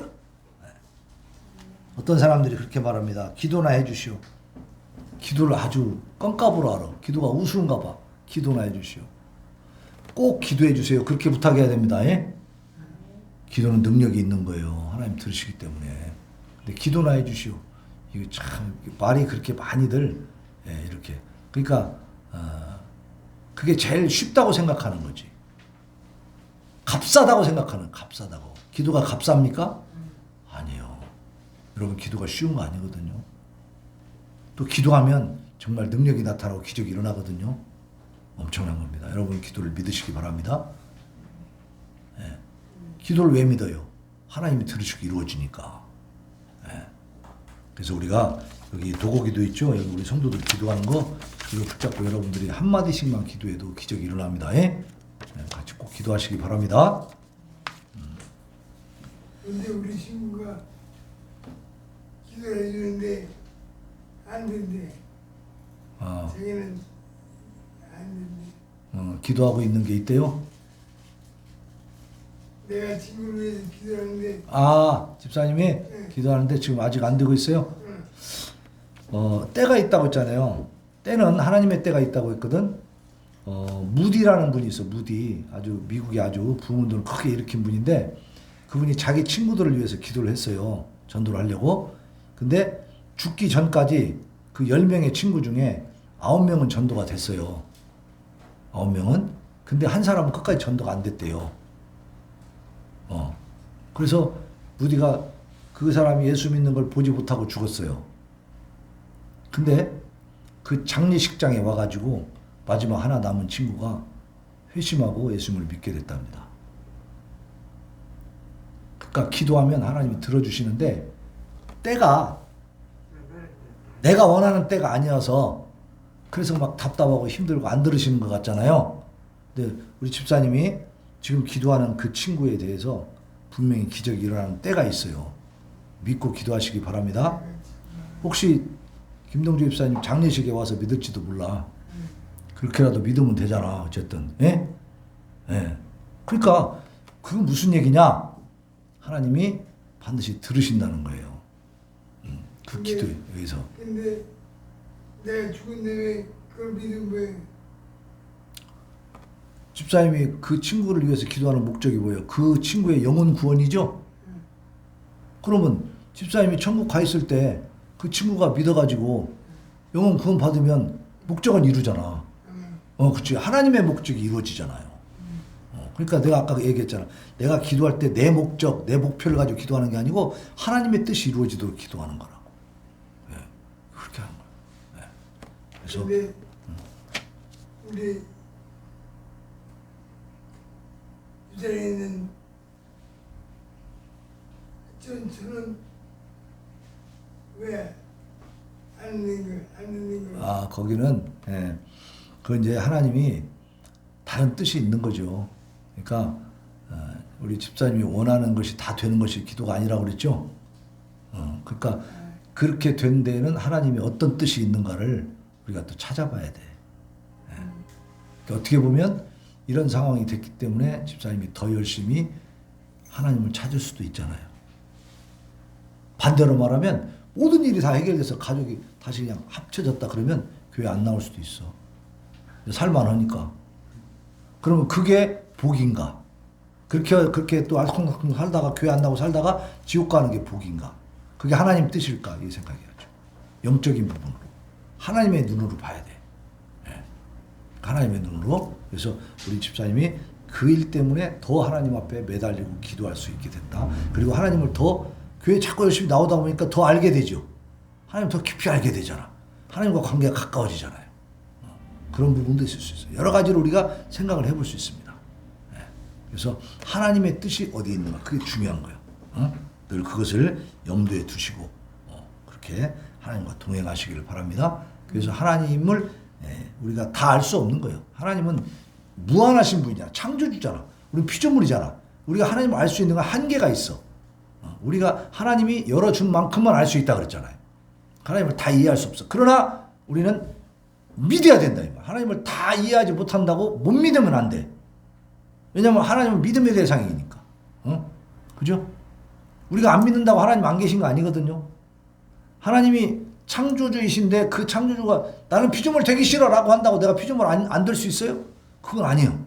어떤 사람들이 그렇게 말합니다. 기도나 해주시오. 기도를 아주 껌값으로 알아. 기도가 우스운가 봐. 기도나 해주시오. 꼭 기도해 주세요. 그렇게 부탁해야 됩니다. 기도는 능력이 있는 거예요. 하나님 들으시기 때문에. 근데 기도나 해주시오. 이거 참 말이 그렇게 많이들 이렇게. 그러니까 그게 제일 쉽다고 생각하는 거지. 값싸다고 생각하는. 값싸다고. 기도가 값쌉니까? 아니에요. 여러분 기도가 쉬운 거 아니거든요. 또 기도하면 정말 능력이 나타나고 기적이 일어나거든요. 엄청난 겁니다. 여러분 기도를 믿으시기 바랍니다. 기도를 왜 믿어요? 하나님이 들으시고 이루어지니까. 그래서 우리가 여기 도고기도 있죠. 여기 우리 성도들 기도하는 거 이거 붙잡고 여러분들이 한마디씩만 기도해도 기적이 일어납니다. 같이 꼭 기도하시기 바랍니다. 근데 우리 친구가 기도해 주는데 안 된대. 자기는 안 된대. 기도하고 있는 게 있대요? 내가 친구를 위해서 기도하는데. 집사님이 네. 기도하는데 지금 아직 안 되고 있어요? 때가 있다고 했잖아요. 때는 하나님의 때가 있다고 했거든. 무디라는 분이 있어. 무디. 아주 미국에 아주 부흥운동을 크게 일으킨 분인데 그분이 자기 친구들을 위해서 기도를 했어요. 전도를 하려고. 근데 죽기 전까지 그 10명의 친구 중에 9명은 전도가 됐어요. 9명은. 근데 한 사람은 끝까지 전도가 안 됐대요. 그래서 무디가 그 사람이 예수 믿는 걸 보지 못하고 죽었어요. 근데 그 장례식장에 와가지고 마지막 하나 남은 친구가 회심하고 예수님을 믿게 됐답니다. 그러니까 기도하면 하나님이 들어주시는데 때가 내가 원하는 때가 아니어서 그래서 막 답답하고 힘들고 안 들으시는 것 같잖아요. 근데 우리 집사님이 지금 기도하는 그 친구에 대해서 분명히 기적이 일어나는 때가 있어요. 믿고 기도하시기 바랍니다. 혹시 김동주 집사님 장례식에 와서 믿을지도 몰라. 그렇게라도 믿으면 되잖아. 어쨌든. 그러니까 그건 무슨 얘기냐? 하나님이 반드시 들으신다는 거예요. 그 기도에 여기서. 근데 내가 죽은데 왜 그걸 믿은 거예요? 집사님이 그 친구를 위해서 기도하는 목적이 뭐예요? 그 친구의 영혼 구원이죠? 그러면 집사님이 천국 가 있을 때 그 친구가 믿어가지고 영혼 구원 받으면 목적은 이루잖아. 그렇지. 하나님의 목적이 이루어지잖아요. 그러니까 내가 아까 얘기했잖아. 내가 기도할 때 내 목적, 내 목표를 가지고 기도하는 게 아니고 하나님의 뜻이 이루어지도록 기도하는 거라고. 예. 그렇게 하는 거야. 예. 그래서 근데 우리 유대인은 저는 왜 안 넣는 거야? 거기는 그 이제 하나님이 다른 뜻이 있는 거죠. 그러니까 우리 집사님이 원하는 것이 다 되는 것이 기도가 아니라고 그랬죠. 그러니까 그렇게 된 데에는 하나님이 어떤 뜻이 있는가를 우리가 또 찾아봐야 돼. 그러니까 어떻게 보면 이런 상황이 됐기 때문에 집사님이 더 열심히 하나님을 찾을 수도 있잖아요. 반대로 말하면 모든 일이 다 해결돼서 가족이 다시 그냥 합쳐졌다 그러면 교회 안 나올 수도 있어. 살만하니까. 그러면 그게 복인가? 그렇게 또 알콩달콩 살다가 교회 안 나오고 살다가 지옥 가는 게 복인가? 그게 하나님 뜻일까? 이 생각해야죠. 영적인 부분으로. 하나님의 눈으로 봐야 돼. 하나님의 눈으로. 그래서 우리 집사님이 그 일 때문에 더 하나님 앞에 매달리고 기도할 수 있게 됐다. 그리고 하나님을 더 교회 자꾸 열심히 나오다 보니까 더 알게 되죠. 하나님 더 깊이 알게 되잖아. 하나님과 관계가 가까워지잖아요. 그런 부분도 있을 수 있어요. 여러 가지로 우리가 생각을 해볼 수 있습니다. 그래서 하나님의 뜻이 어디에 있는가 그게 중요한 거예요. 늘 그것을 염두에 두시고 그렇게 하나님과 동행하시기를 바랍니다. 그래서 하나님을 우리가 다 알 수 없는 거예요. 하나님은 무한하신 분이야. 창조주잖아. 우리는 피조물이잖아. 우리가 하나님을 알 수 있는 건 한계가 있어. 우리가 하나님이 열어준 만큼만 알 수 있다 그랬잖아요. 하나님을 다 이해할 수 없어. 그러나 우리는 믿어야 된다. 하나님을 다 이해하지 못한다고 못 믿으면 안 돼. 왜냐하면 하나님은 믿음의 대상이니까. 그죠? 우리가 안 믿는다고 하나님 안 계신 거 아니거든요. 하나님이 창조주이신데 그 창조주가 나는 피조물 되기 싫어라고 한다고 내가 피조물 안 될 수 있어요? 그건 아니에요.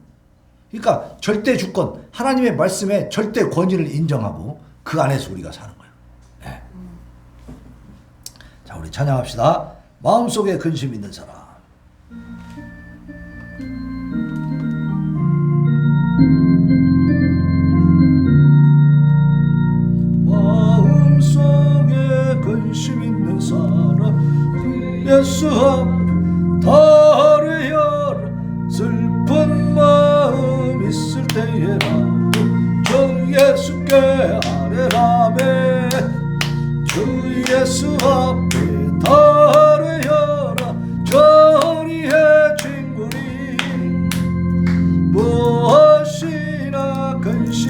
그러니까 절대 주권, 하나님의 말씀에 절대 권위를 인정하고 그 안에서 우리가 사는 거예요. 네. 자, 우리 찬양합시다. 마음속에 근심 있는 사람. 마음속에 근심 있는 사람 예수 앞에 달으여라. 슬픈 마음 있을 때에라도 주 예수께 아뢰라매. 주 예수 앞에